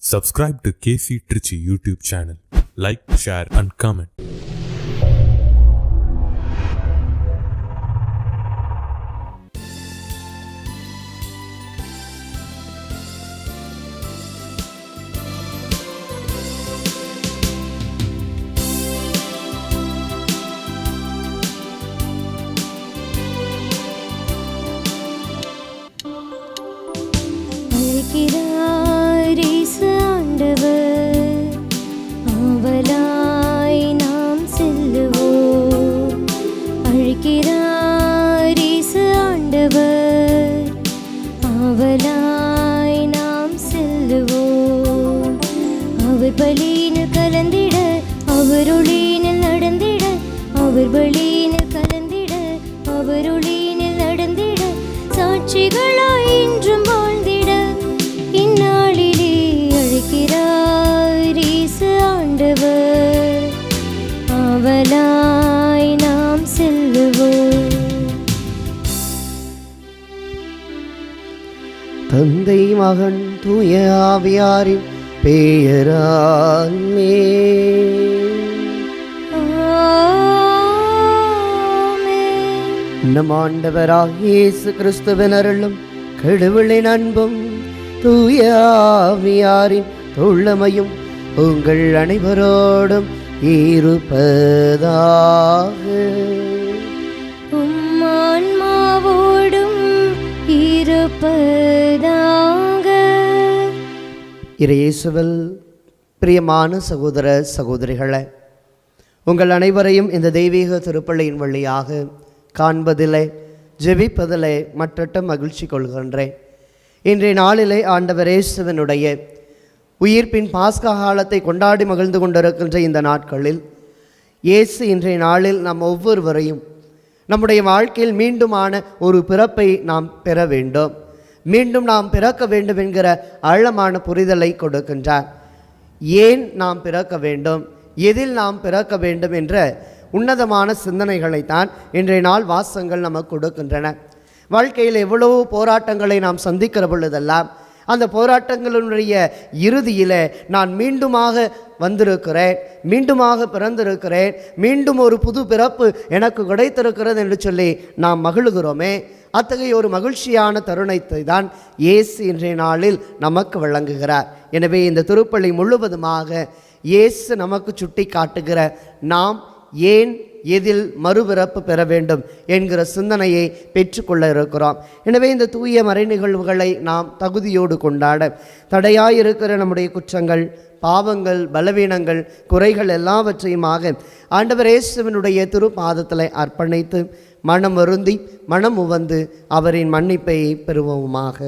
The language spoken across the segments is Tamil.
Subscribe to KC Trichy YouTube channel. Like, share and comment. அவர் பலியினில் கலந்திட, அவர் ஒளியினில் நடந்திட, அவர் பலியினில் கலந்திட, அவர் ஒளியினில் நடந்திட, சாட்சிகளாய் இன்றும் வாழ்ந்திட இந்நாளிலே அழைக்கிறார் இயேசு ஆண்டவர். ஆவலாய் நாம் செல்லுவோம். தந்தை மகன் தூய ஆவியாரின் பெயராலே நம் ஆண்டவராகிய இயேசு கிறிஸ்துவின் அருளும் கடவுளின் அன்பும் தூய ஆவியாரின் தோழமையும் உங்கள் அனைவரோடும் இருப்பதாக. ஆன்மாவோடும் இருப்பதாக. இயேசுவில் பிரியமான சகோதர சகோதரிகளே, உங்கள் அனைவரையும் இந்த தெய்வீக திருப்பலியின் வழியாக காண்பதிலே ஜெபிப்பதிலே மற்றற்ற மகிழ்ச்சி கொள்கின்றேன். இன்றைய நாளிலே ஆண்டவர் இயேசுவினுடைய உயிர்ப்பின் பாஸ்கா காலத்தை கொண்டாடி மகிழ்ந்து கொண்டிருக்கின்ற இந்த நாட்களில் இயேசு இன்றைய நாளில் நம் ஒவ்வொருவரையும் நம்முடைய வாழ்க்கையில் மீண்டுமான ஒரு பிறப்பை நாம் பெற வேண்டும், மீண்டும் நாம் பிறக்க வேண்டும் என்கிற ஆழமான புரிதலை கொடுக்கின்றார். ஏன் நாம் பிறக்க வேண்டும், எதில் நாம் பிறக்க வேண்டும் என்ற உன்னதமான சிந்தனைகளைத்தான் இன்றைய நாள் வாசகங்கள் நமக்கு கொடுக்கின்றன. வாழ்க்கையில் எவ்வளவோ போராட்டங்களை நாம் சந்திக்கிற பொழுதெல்லாம் அந்த போராட்டங்களுடைய இறுதியில் நான் மீண்டுமாக வந்திருக்கிறேன், மீண்டுமாக பிறந்திருக்கிறேன், மீண்டும் ஒரு புது பிறப்பு எனக்கு கிடைத்திருக்கிறது என்று சொல்லி நாம் மகிழ்கிறோமே. அத்தகைய ஒரு மகிழ்ச்சியான தருணத்தை தான் இயேசு இன்றைய நாளில் நமக்கு வழங்குகிறார். எனவே இந்த திருப்பலி முழுவதுமாக இயேசு நமக்கு சுட்டி காட்டுகிற நாம் ஏன் எதில் மறுபிறப்பு பெற வேண்டும் என்கிற சிந்தனையை பெற்றுக்கொள்ள இருக்கிறோம். எனவே இந்த தூய மறை நிகழ்வுகளை நாம் தகுதியோடு கொண்டாட தடையாயிருக்கிற நம்முடைய குற்றங்கள், பாவங்கள், பலவீனங்கள், குறைகள் எல்லாவற்றையுமாக ஆண்டவர் இயேசுவினுடைய திருப்பாதத்தில் அர்ப்பணித்து மனம் வருந்தி மனம் உவந்து அவரின் மன்னிப்பை பெறுவோமாக.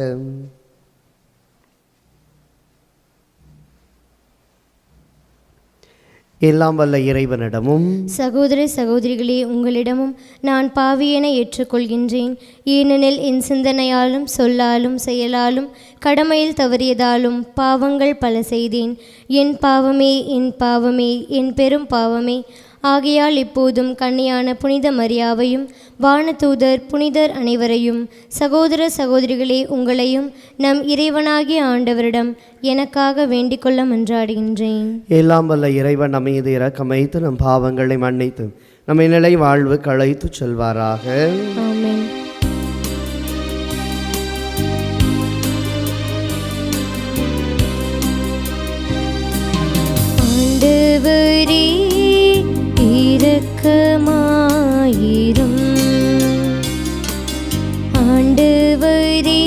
எல்லாம் வல்ல இறைவனிடமும் சகோதர சகோதரிகளே, உங்களிடமும் நான் பாவியென ஏற்றுக்கொள்கின்றேன். ஏனெனில் என் சிந்தனையாலும் சொல்லாலும் செயலாலும் கடமையில் தவறியதாலும் பாவங்கள் பல செய்தேன். என் பாவமே, என் பாவமே, என் பெரும் பாவமே. ஆகையால் இப்போதும் கன்னியான புனித மரியாவையும் வானதூதர் புனிதர் அனைவரையும் சகோதர சகோதரிகளே உங்களையும் நம் இறைவனாகிய ஆண்டவரிடம் எனக்காக வேண்டிக் கொள்ள மன்றாடுகின்றேன். எல்லாம் வல்ல இறைவன் நம் மீது இரக்கம் வைத்து நம் பாவங்களை மன்னித்து நம்மை நிலை வாழ்வு களைத்து செல்வாராக. ஆமென். ஆண்டவரே இரக்கமாயிரும். ஆண்டவரே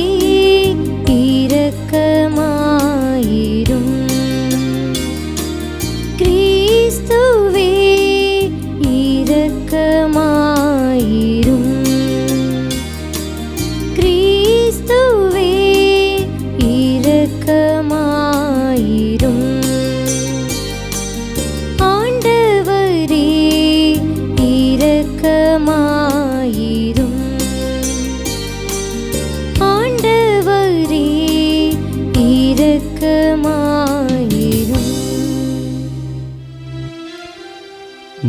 இரக்கமாயிரும். கிறிஸ்துவே இரக்கமாயிரும். கிறிஸ்துவே இரக்கமாயிரும். இரக்கமாயிரும். ஆண்டவரே இரக்கமாயிரும்.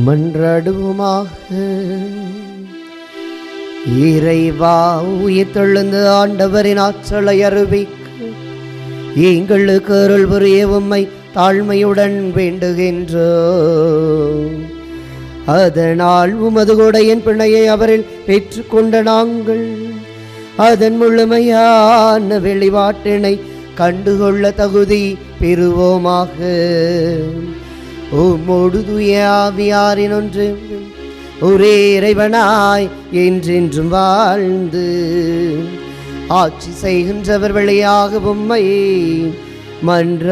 மன்றாடுவோமாக. இறைவா, உயிர் தெழுந்து ஆண்டவரின் ஆற்றலை அறிவிக்க எங்களுக்கு அருள் புரிய உம்மை தாழ்மையுடன் வேண்டுகின்றோம். அதனால் உமது கொடையின் பிணையை அவரில் பெற்றுக்கொண்ட நாங்கள் அதன் முழுமையான வெளிப்பாட்டினை கண்டுகொள்ள தகுதி பெறுவோமாக. உம்மோடு தூய ஆவியாரின் ஒன்று ஒரே இறைவனாய் என்றென்றும் வாழ்ந்து ஆட்சி செய்கின்றவர் வழியாக உம்மை மன்றாடுகின்றோம்.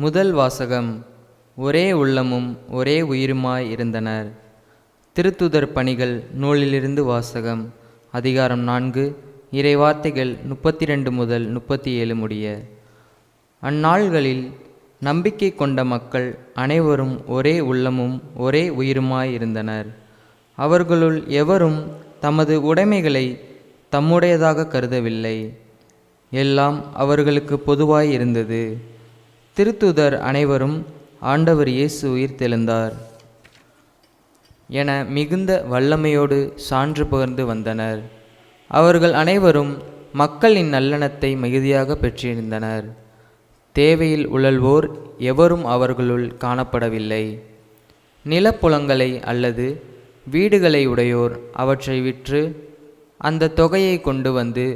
முதல் வாசகம். ஒரே உள்ளமும் ஒரே உயிருமாய் இருந்தனர். திருத்துதர் பணிகள் நூலிலிருந்து வாசகம். அதிகாரம் 4, இறைவார்த்தைகள் 32 முதல் 37 முடிய. அந்நாள்களில் நம்பிக்கை கொண்ட மக்கள் அனைவரும் ஒரே உள்ளமும் ஒரே உயிருமாய் இருந்தனர். அவர்களுள் எவரும் தமது உடைமைகளை தம்முடையதாக கருதவில்லை. எல்லாம் அவர்களுக்கு பொதுவாய் இருந்தது. திருத்துதர் அனைவரும் ஆண்டவர் இயேசு உயிர்த்தெழுந்தார் என மிகுந்த வல்லமையோடு சான்று பகர்ந்து வந்தனர். அவர்கள் அனைவரும் மக்களின் நல்லெண்ணத்தை மிகுதியாக பெற்றிருந்தனர். தேவையில் உழல்வோர் எவரும் அவர்களுள் காணப்படவில்லை. நிலப்புலங்களை அல்லது வீடுகளை உடையோர் அவற்றை விற்று அந்த தொகையை கொண்டு வந்து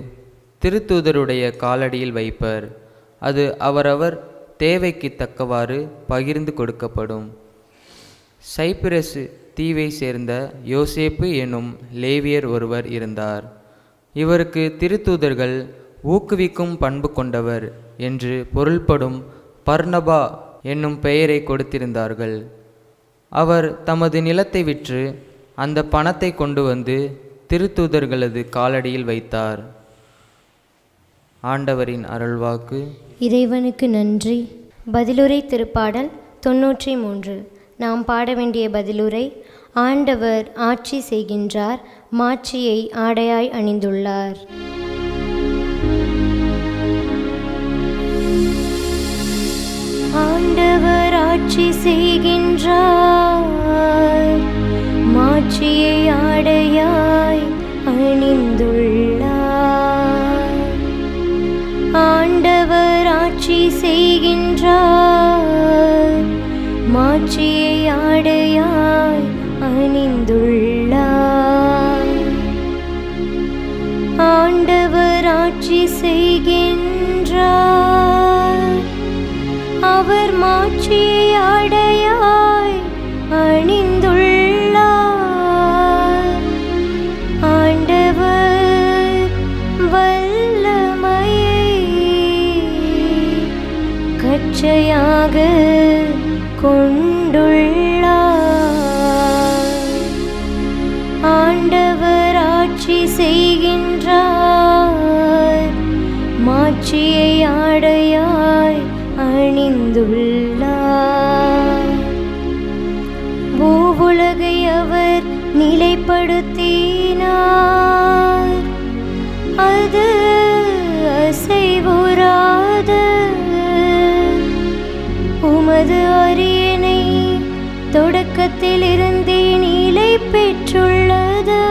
திருத்தூதருடைய காலடியில் வைப்பர். அது அவரவர் தேவைக்கு தக்கவாறு பகிர்ந்து கொடுக்கப்படும். சைப்பிரசு தீவை சேர்ந்த யோசேப்பு எனும் லேவியர் ஒருவர் இருந்தார். இவருக்கு திருத்தூதர்கள் ஊக்குவிக்கும் பண்பு கொண்டவர் என்று பொருள்படும் பர்னபா என்னும் பெயரை கொடுத்திருந்தார்கள். அவர் தமது நிலத்தை விற்று அந்த பணத்தை கொண்டு வந்து திருத்தூதர்களது காலடியில் வைத்தார். ஆண்டவரின் அருள்வாக்கு. இறைவனுக்கு நன்றி. பதிலுரை திருப்பாடல் 93. நாம் பாட வேண்டிய பதிலுரை. ஆண்டவர் ஆட்சி செய்கின்றார், மாட்சியை ஆடையாய் அணிந்துள்ளார். ஆண்டவர் ஆட்சி செய்கின்றார், மாட்சியை ஆடையாய் அணிந்துள்ளார். ஆண்டவர் ஆட்சி செய்கின்றார், மாட்சியை ஆடையாய் அணிந்துள்ளார். ஆண்டவர் ஆட்சி செய்கின்றார், அவர் மாட்சியை ஆடையாய் அணிந்துள்ளார். ஆண்டவர் வல்லமையை கச்சையாக கொண்டுள்ளார். ஆண்டவர் ஆட்சி செய்கின்றார், மாட்சியை ஆடையாய் அணிந்துள்ளார். பூவுலகை அவர் நிலைப்படுத்தினார், அது அசைவுறாது. உமது அரியணை தொடக்கத்தில் இருந்தே நிலை பெற்றுள்ளது.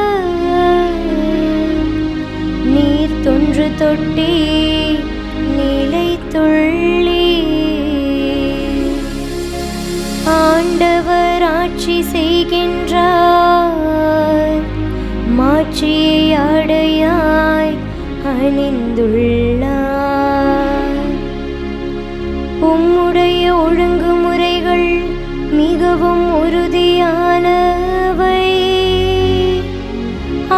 நீர் தொன்று தொட்டே நிலைத்துள்ளே. ஆண்டவர் ஆட்சி செய்கின்றார், மாட்சியை ஆடையாய் அணிந்துள்ளார். உம்முடைய ஒழுங்குமுறைகள் மிகவும் உறுதியானவை.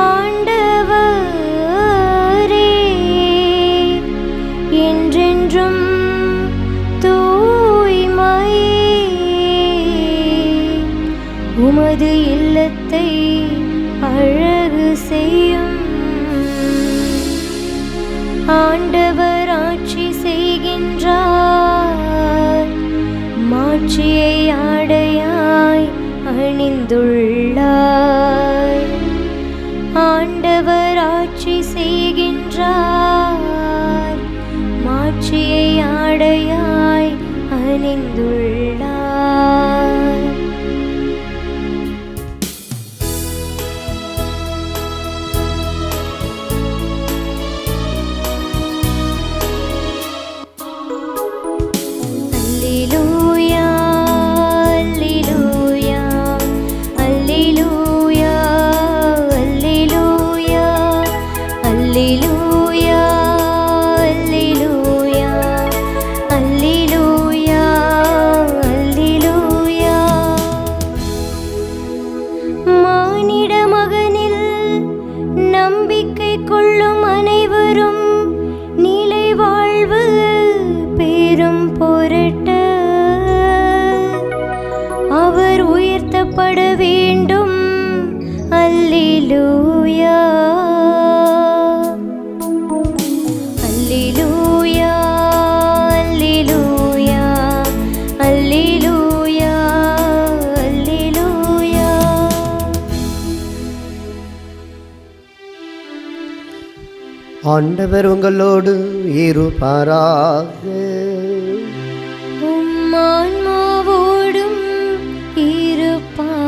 ஆண்டவரே, என்றென்றும் தூய்மையே. உமது இல்லத்தை அழகு செய்யும். ஆண்டவர் ஆட்சி செய்கின்றார், மாட்சியை ஆடையாய் அணிந்துள்ளார். ஆண்டவர் ஆட்சி செய்கின்றார், மாட்சியை ஆடையாய் அணிந்துள்ளார். அல்லேலூயா அல்லேலூயா அல்லேலூயா அல்லேலூயா அல்லேலூயா. ஆண்டவர் உங்களோடு இருப்பாராக. உம் ஆன்மாவோடும் இருப்பாராக.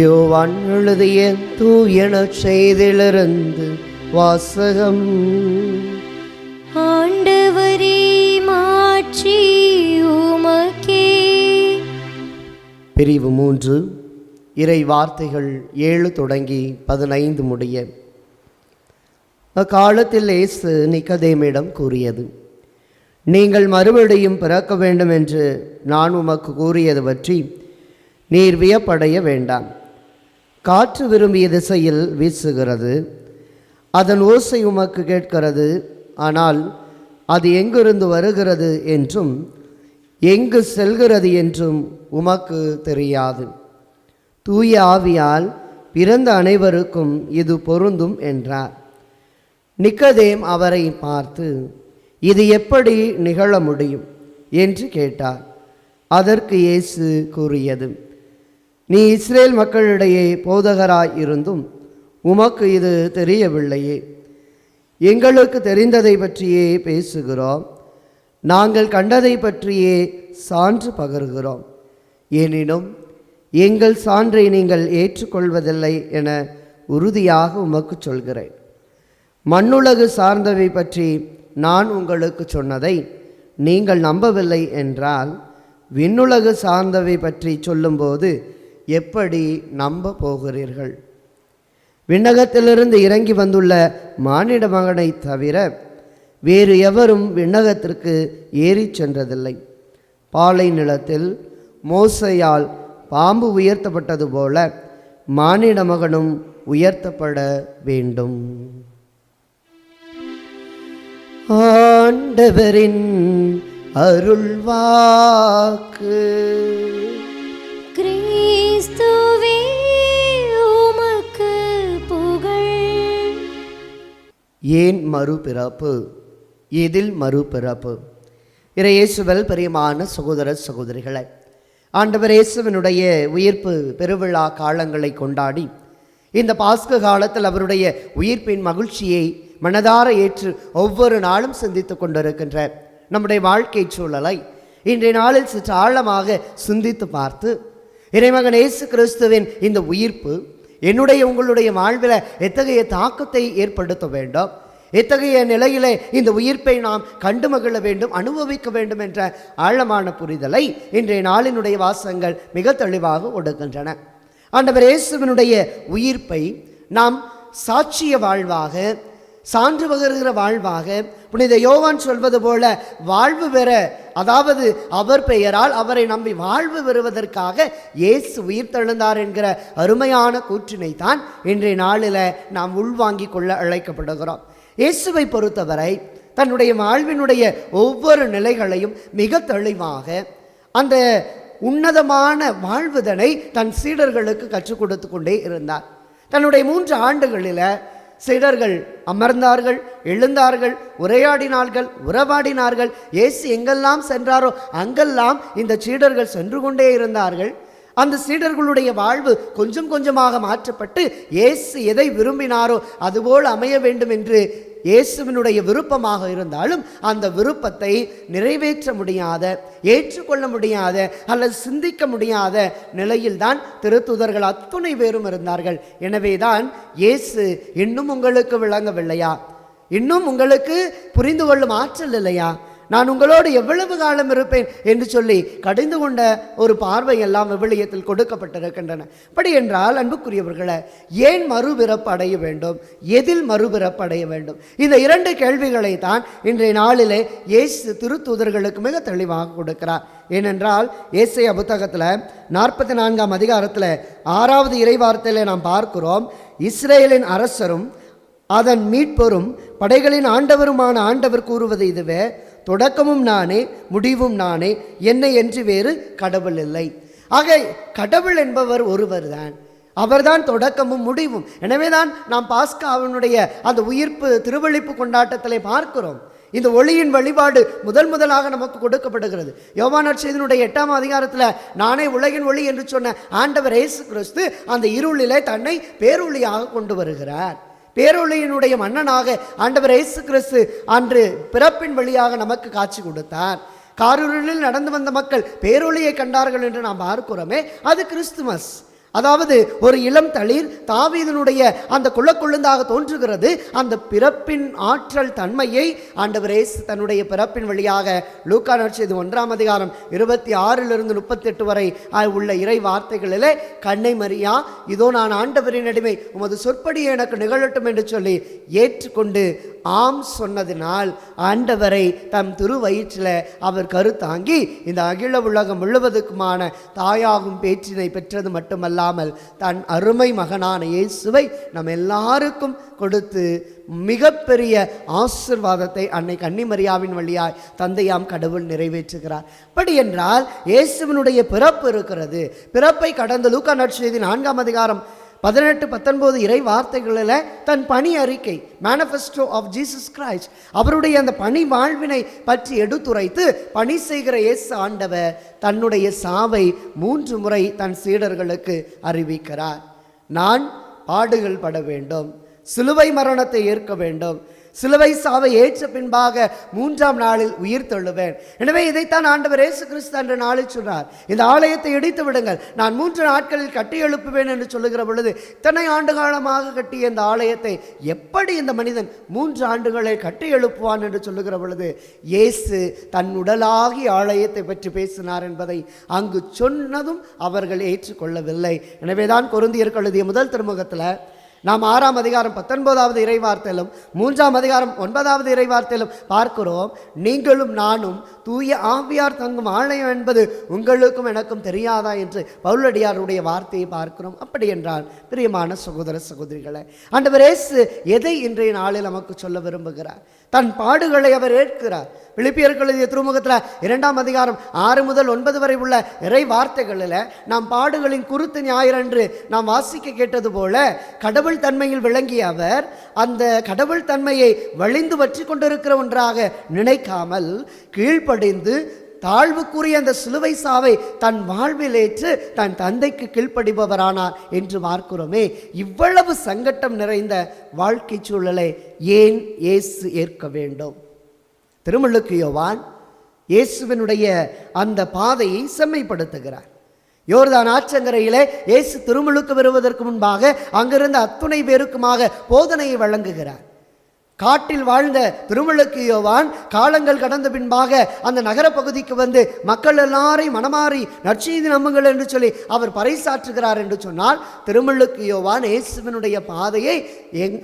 யோவான் எழுதிய தூய நற்செய்தியிலிருந்து வாசகம். ஆண்டவரே மாட்சி உமக்கே. பிரிவு 3, இறை வார்த்தைகள் 7 தொடங்கி 15 முடிய. அக்காலத்தில் இயேசு நிக்கதேமிடம் கூறியது, நீங்கள் மறுபடியும் பிறக்க வேண்டும் என்று நான் உமக்கு கூறியது பற்றி நீர் வியப்படைய வேண்டாம். காற்று விரும்பிய திசையில் வீசுகிறது, அதன் ஓசை உமக்கு கேட்கிறது, ஆனால் அது எங்கிருந்து வருகிறது என்றும் எங்கு செல்கிறது என்றும் உமக்கு தெரியாது. தூய ஆவியால் பிறந்த அனைவருக்கும் இது பொருந்தும் என்றார். நிக்கதேம் அவரை பார்த்து, இது எப்படி நிகழ முடியும் என்று கேட்டார். அதற்கு இயேசு கூறியது, நீ இஸ்ரேல் மக்களிடையே போதகராய் இருந்தும் உமக்கு இது தெரியவில்லையே. எங்களுக்கு தெரிந்ததை பற்றியே பேசுகிறோம், நாங்கள் கண்டதை பற்றியே சான்று பகர்கிறோம். எனினும் எங்கள் சான்றை நீங்கள் ஏற்றுக்கொள்வதில்லை என உறுதியாக உமக்கு சொல்கிறேன். மண்ணுலகு சார்ந்தவை பற்றி நான் உங்களுக்கு சொன்னதை நீங்கள் நம்பவில்லை என்றால் விண்ணுலகு சார்ந்தவை பற்றி சொல்லும்போது எப்படி நம்ப போகிறீர்கள்? விண்ணகத்திலிருந்து இறங்கி வந்துள்ள மானிட மகனை தவிர வேறு எவரும் விண்ணகத்திற்கு ஏறி சென்றதில்லை. பாலை நிலத்தில் மோசையால் பாம்பு உயர்த்தப்பட்டது போல மானிட மகனும் உயர்த்தப்பட வேண்டும். ஆண்டவரின் அருள்வாக்கு. கிறிஸ்துவே உமக்கு புகழ். ஏன் மறுபிறப்பு? எதில் மறுபிறப்பு? இயேசுவில் பிரியமான சகோதர சகோதரிகளை, ஆண்டவர் இயேசுவினுடைய உயிர்ப்பு பெருவிழா காலங்களை கொண்டாடி இந்த பாஸ்கு காலத்தில் அவருடைய உயிர்ப்பின் மகிழ்ச்சியை மனதார ஏற்று ஒவ்வொரு நாளும் சிந்தித்து கொண்டிருக்கின்ற நம்முடைய வாழ்க்கை சூழலை இன்றைய நாளில் சற்று ஆழமாக சிந்தித்து பார்த்து, இறைமகன் இயேசு கிறிஸ்துவின் இந்த உயிர்ப்பு என்னுடைய உங்களுடைய வாழ்வில் எத்தகைய தாக்கத்தை ஏற்படுத்த வேண்டும், எத்தகைய நிலையிலே இந்த உயிர்ப்பை நாம் கண்டு மகிழ வேண்டும், அனுபவிக்க வேண்டும் என்ற ஆழமான புரிதலை இன்றைய நாளினுடைய வாசகங்கள் மிக தெளிவாக கொடுக்கின்றன. ஆண்டவர் இயேசுவினுடைய உயிர்ப்பை நாம் சாட்சிய வாழ்வாக, சான்று பகர்கிற வாழ்வாக, புனித யோவான் சொல்வது போல வாழ்வு பெற, அதாவது அவர் பெயரால் அவரை நம்பி வாழ்வு பெறுவதற்காக இயேசு உயிர் தெழுந்தார் என்கிற அருமையான கூற்றினை தான் இன்றைய நாளில் நாம் உள்வாங்கிக் கொள்ள அழைக்கப்படுகிறோம். இயேசுவை பொறுத்தவரை தன்னுடைய வாழ்வினுடைய ஒவ்வொரு நிலைகளையும் மிக தெளிவாக அந்த உன்னதமான வாழ்வுதனை தன் சீடர்களுக்கு கற்றுக் கொடுத்து கொண்டே இருந்தார். தன்னுடைய 3 ஆண்டுகளில் சீடர்கள் அமர்ந்தார்கள், எழுந்தார்கள், உரையாடினார்கள், உறவாடினார்கள். இயேசு எங்கெல்லாம் சென்றாரோ அங்கெல்லாம் இந்த சீடர்கள் சென்று கொண்டே இருந்தார்கள். அந்த சீடர்களுடைய வாழ்வு கொஞ்சம் கொஞ்சமாக மாற்றப்பட்டு இயேசு எதை விரும்பினாரோ அதுபோல் அமைய வேண்டும் என்று இயேசுவினுடைய விருப்பமாக இருந்தாலும் அந்த விருப்பத்தை நிறைவேற்ற முடியாத, ஏற்றுக்கொள்ள முடியாத அல்லது சிந்திக்க முடியாத நிலையில்தான் திருத்தூதர்கள் அத்துணை பேரும் இருந்தார்கள். எனவேதான் இயேசு இன்னும் உங்களுக்கு விளங்கவில்லையா, இன்னும் உங்களுக்கு புரிந்து கொள்ளும் ஆற்றல் இல்லையா, நான் உங்களோடு எவ்வளவு காலம் இருப்பேன் என்று சொல்லி கடிந்து கொண்ட ஒரு பார்வை எல்லாம் விவிலியத்தில் கொடுக்கப்பட்டிருக்கின்றன. அப்படி என்றால் அன்புக்குரியவர்களை, ஏன் மறுபிறப்பு அடைய வேண்டும், எதில் மறுபிறப்பு அடைய வேண்டும், இந்த 2 கேள்விகளை தான் இன்றைய நாளிலே இயேசு திருத்தூதர்களுக்கு மிக தெளிவாக கொடுக்கிறார். ஏனென்றால் ஏசாயா புத்தகத்தில் 44ஆம் அதிகாரத்தில் 6வது இறைவார்த்தையில் நாம் பார்க்கிறோம், இஸ்ரேலின் அரசரும் அதன் மீட்பரும் படைகளின் ஆண்டவருமான ஆண்டவர் கூறுவது இதுவே, தொடக்கமும் நானே முடிவும் நானே, என்னை என்று வேறு கடவுள் இல்லை. ஆக கடவுள் என்பவர் ஒருவர் தான். அவர்தான் தொடக்கமும் முடிவும். எனவேதான் நாம் பாஸ்காவினுடைய அந்த உயிர்ப்பு திருவழிப்பு கொண்டாட்டத்திலே பார்க்கிறோம். இந்த ஒளியின் வழிபாடு முதலாக நமக்கு கொடுக்கப்படுகிறது. யோவான் நற்செய்தியினுடைய 8ஆம் அதிகாரத்தில் நானே உலகின் ஒளி என்று சொன்ன ஆண்டவர் இயேசு கிறிஸ்து அந்த இருளிலே தன்னை பேரொளியாக கொண்டு வருகிறார். பேரொளியினுடைய மன்னனாக ஆண்டவர் இயேசு கிறிஸ்து அன்று பிறப்பின் வழியாக நமக்கு காட்சி கொடுத்தார். காரிருளில் நடந்து வந்த மக்கள் பேரொளியை கண்டார்கள் என்று நாம் பார்க்கிறோமே, அது கிறிஸ்துமஸ். அதாவது ஒரு இளம் தளிர் தாவீதினுடைய அந்த குள்ளக்குழுந்தாக தோன்றுகிறது. அந்த பிறப்பின் ஆற்றல் தன்மையை ஆண்டவர் இயேசு தன்னுடைய பிறப்பின் வழியாக லூக்கா நற்செய்தி 1ஆம் அதிகாரம் 26 38 வரை உள்ள இறை வார்த்தைகளிலே, கன்னை மரியா, இதோ நான் ஆண்டவரின் அடிமை, உமது சொற்படி எனக்கு நிகழட்டும் என்று சொல்லி ஏற்றுக்கொண்டு ஆம் சொன்னதினால் ஆண்டவரை தம் திருவயிற்றில் அவர் கருத்தாங்கி இந்த அகில உலகம் முழுவதுக்குமான தாயாகும் பேற்றினை பெற்றது மட்டுமல்லாமல் தன் அருமை மகனான இயேசுவை நம் எல்லாருக்கும் கொடுத்து மிகப்பெரிய ஆசீர்வாதத்தை அன்னை கன்னிமரியாவின் வழியாய் தந்தையாம் கடவுள் நிறைவேற்றுகிறார். அப்படி என்றால் இயேசுவினுடைய பிறப்பு இருக்கிறது. பிறப்பை கடந்த லூக்கா நற்செய்தி 4ஆம் அதிகாரம் 18-19 இறை வார்த்தைகளில் தன் பணி அறிக்கை, மேனிஃபெஸ்டோ ஆஃப் ஜீசஸ் கிரைஸ்ட், அவருடைய அந்த பணி வாழ்வினை பற்றி எடுத்துரைத்து பணி செய்கிற இயேசு ஆண்டவர் தன்னுடைய சாவை 3 முறை தன் சீடர்களுக்கு அறிவிக்கிறார். நான் பாடுகள் பட வேண்டும், சிலுவை மரணத்தை ஏற்க வேண்டும், சிலுவை சாவை ஏற்ற பின்பாக 3ஆம் நாளில் உயிர் தள்ளுவேன். எனவே இதைத்தான் ஆண்டவர் இயேசு கிறிஸ்து அன்று நாளில் சொன்னார், இந்த ஆலயத்தை இடித்து விடுங்கள், நான் 3 நாட்களில் கட்டி எழுப்புவேன் என்று சொல்லுகிற பொழுது, இத்தனை ஆண்டு காலமாக கட்டிய இந்த ஆலயத்தை எப்படி இந்த மனிதன் 3 ஆண்டுகளை கட்டி எழுப்புவான் என்று சொல்லுகிற பொழுது, இயேசு தன் உடலாகி ஆலயத்தை பற்றி பேசினார் என்பதை அங்கு சொன்னதும் அவர்கள் ஏற்றுக்கொள்ளவில்லை. எனவேதான் கொரிந்தியருக்கு எழுதிய முதல் திருமுகத்தில் நாம் 6ஆம் அதிகாரம் 19வது இறைவார்த்தையிலும் 3ஆம் அதிகாரம் 9வது இறைவார்த்தையிலும் பார்க்கிறோம், நீங்களும் நானும் தூய ஆவியார் தங்கும் ஆலயம் என்பது உங்களுக்கும் எனக்கும் தெரியாதா என்று பவுலடியாருடைய வார்த்தையை பார்க்கிறோம். அப்படி என்றால் பிரியமான சகோதர சகோதரிகளே, ஆண்டவர் இயேசு எதை இன்றைய நாளில் நமக்கு சொல்ல விரும்புகிறார்? தன் பாடுகளை அவர் ஏற்கிறார். பிலிப்பியருக்கு எழுதிய திருமுகத்தில் 2ஆம் அதிகாரம் 6 முதல் 9 வரை உள்ள இறை வார்த்தைகளில் நாம் பாடுகளின் குருத்து ஞாயிறன்று நாம் வாசிக்க கேட்டது போல, கடவுள் தன்மையில் விளங்கிய அவர் அந்த கடவுள் தன்மையை வழிந்து வற்றி கொண்டிருக்கிற ஒன்றாக நினைக்காமல் கீழ்ப்படிந்து தாழ்வுக்குரிய அந்த சிலுவை சாவை தன் வாழ்வில் ஏற்று தன் தந்தைக்கு கீழ்ப்படிபவரானார் என்று பார்க்கிறோமே. இவ்வளவு சங்கட்டம் நிறைந்த வாழ்க்கை சூழலை ஏன் இயேசு ஏற்க வேண்டும்? திருமுழுக்கு யோவான் இயேசுவினுடைய அந்த பாதையை செம்மைப்படுத்துகிறார். யோர்தான் ஆற்றங்கரையிலே இயேசு திருமுழுக்கு வருவதற்கு முன்பாக அங்கிருந்த அத்துணை பேருக்குமாக போதனையை வழங்குகிறார். காட்டில் வாழ்ந்த திருமுழுக்கு யோவான் காலங்கள் கடந்த பின்பாக அந்த நகர பகுதிக்கு வந்து மக்கள் எல்லாரையும் மனமாறி நற்செய்தி நம்புங்கள் என்று சொல்லி அவர் பறைசாற்றுகிறார் என்று சொன்னால், திருமுழுக்கு யோவான் இயேசுவினுடைய பாதையை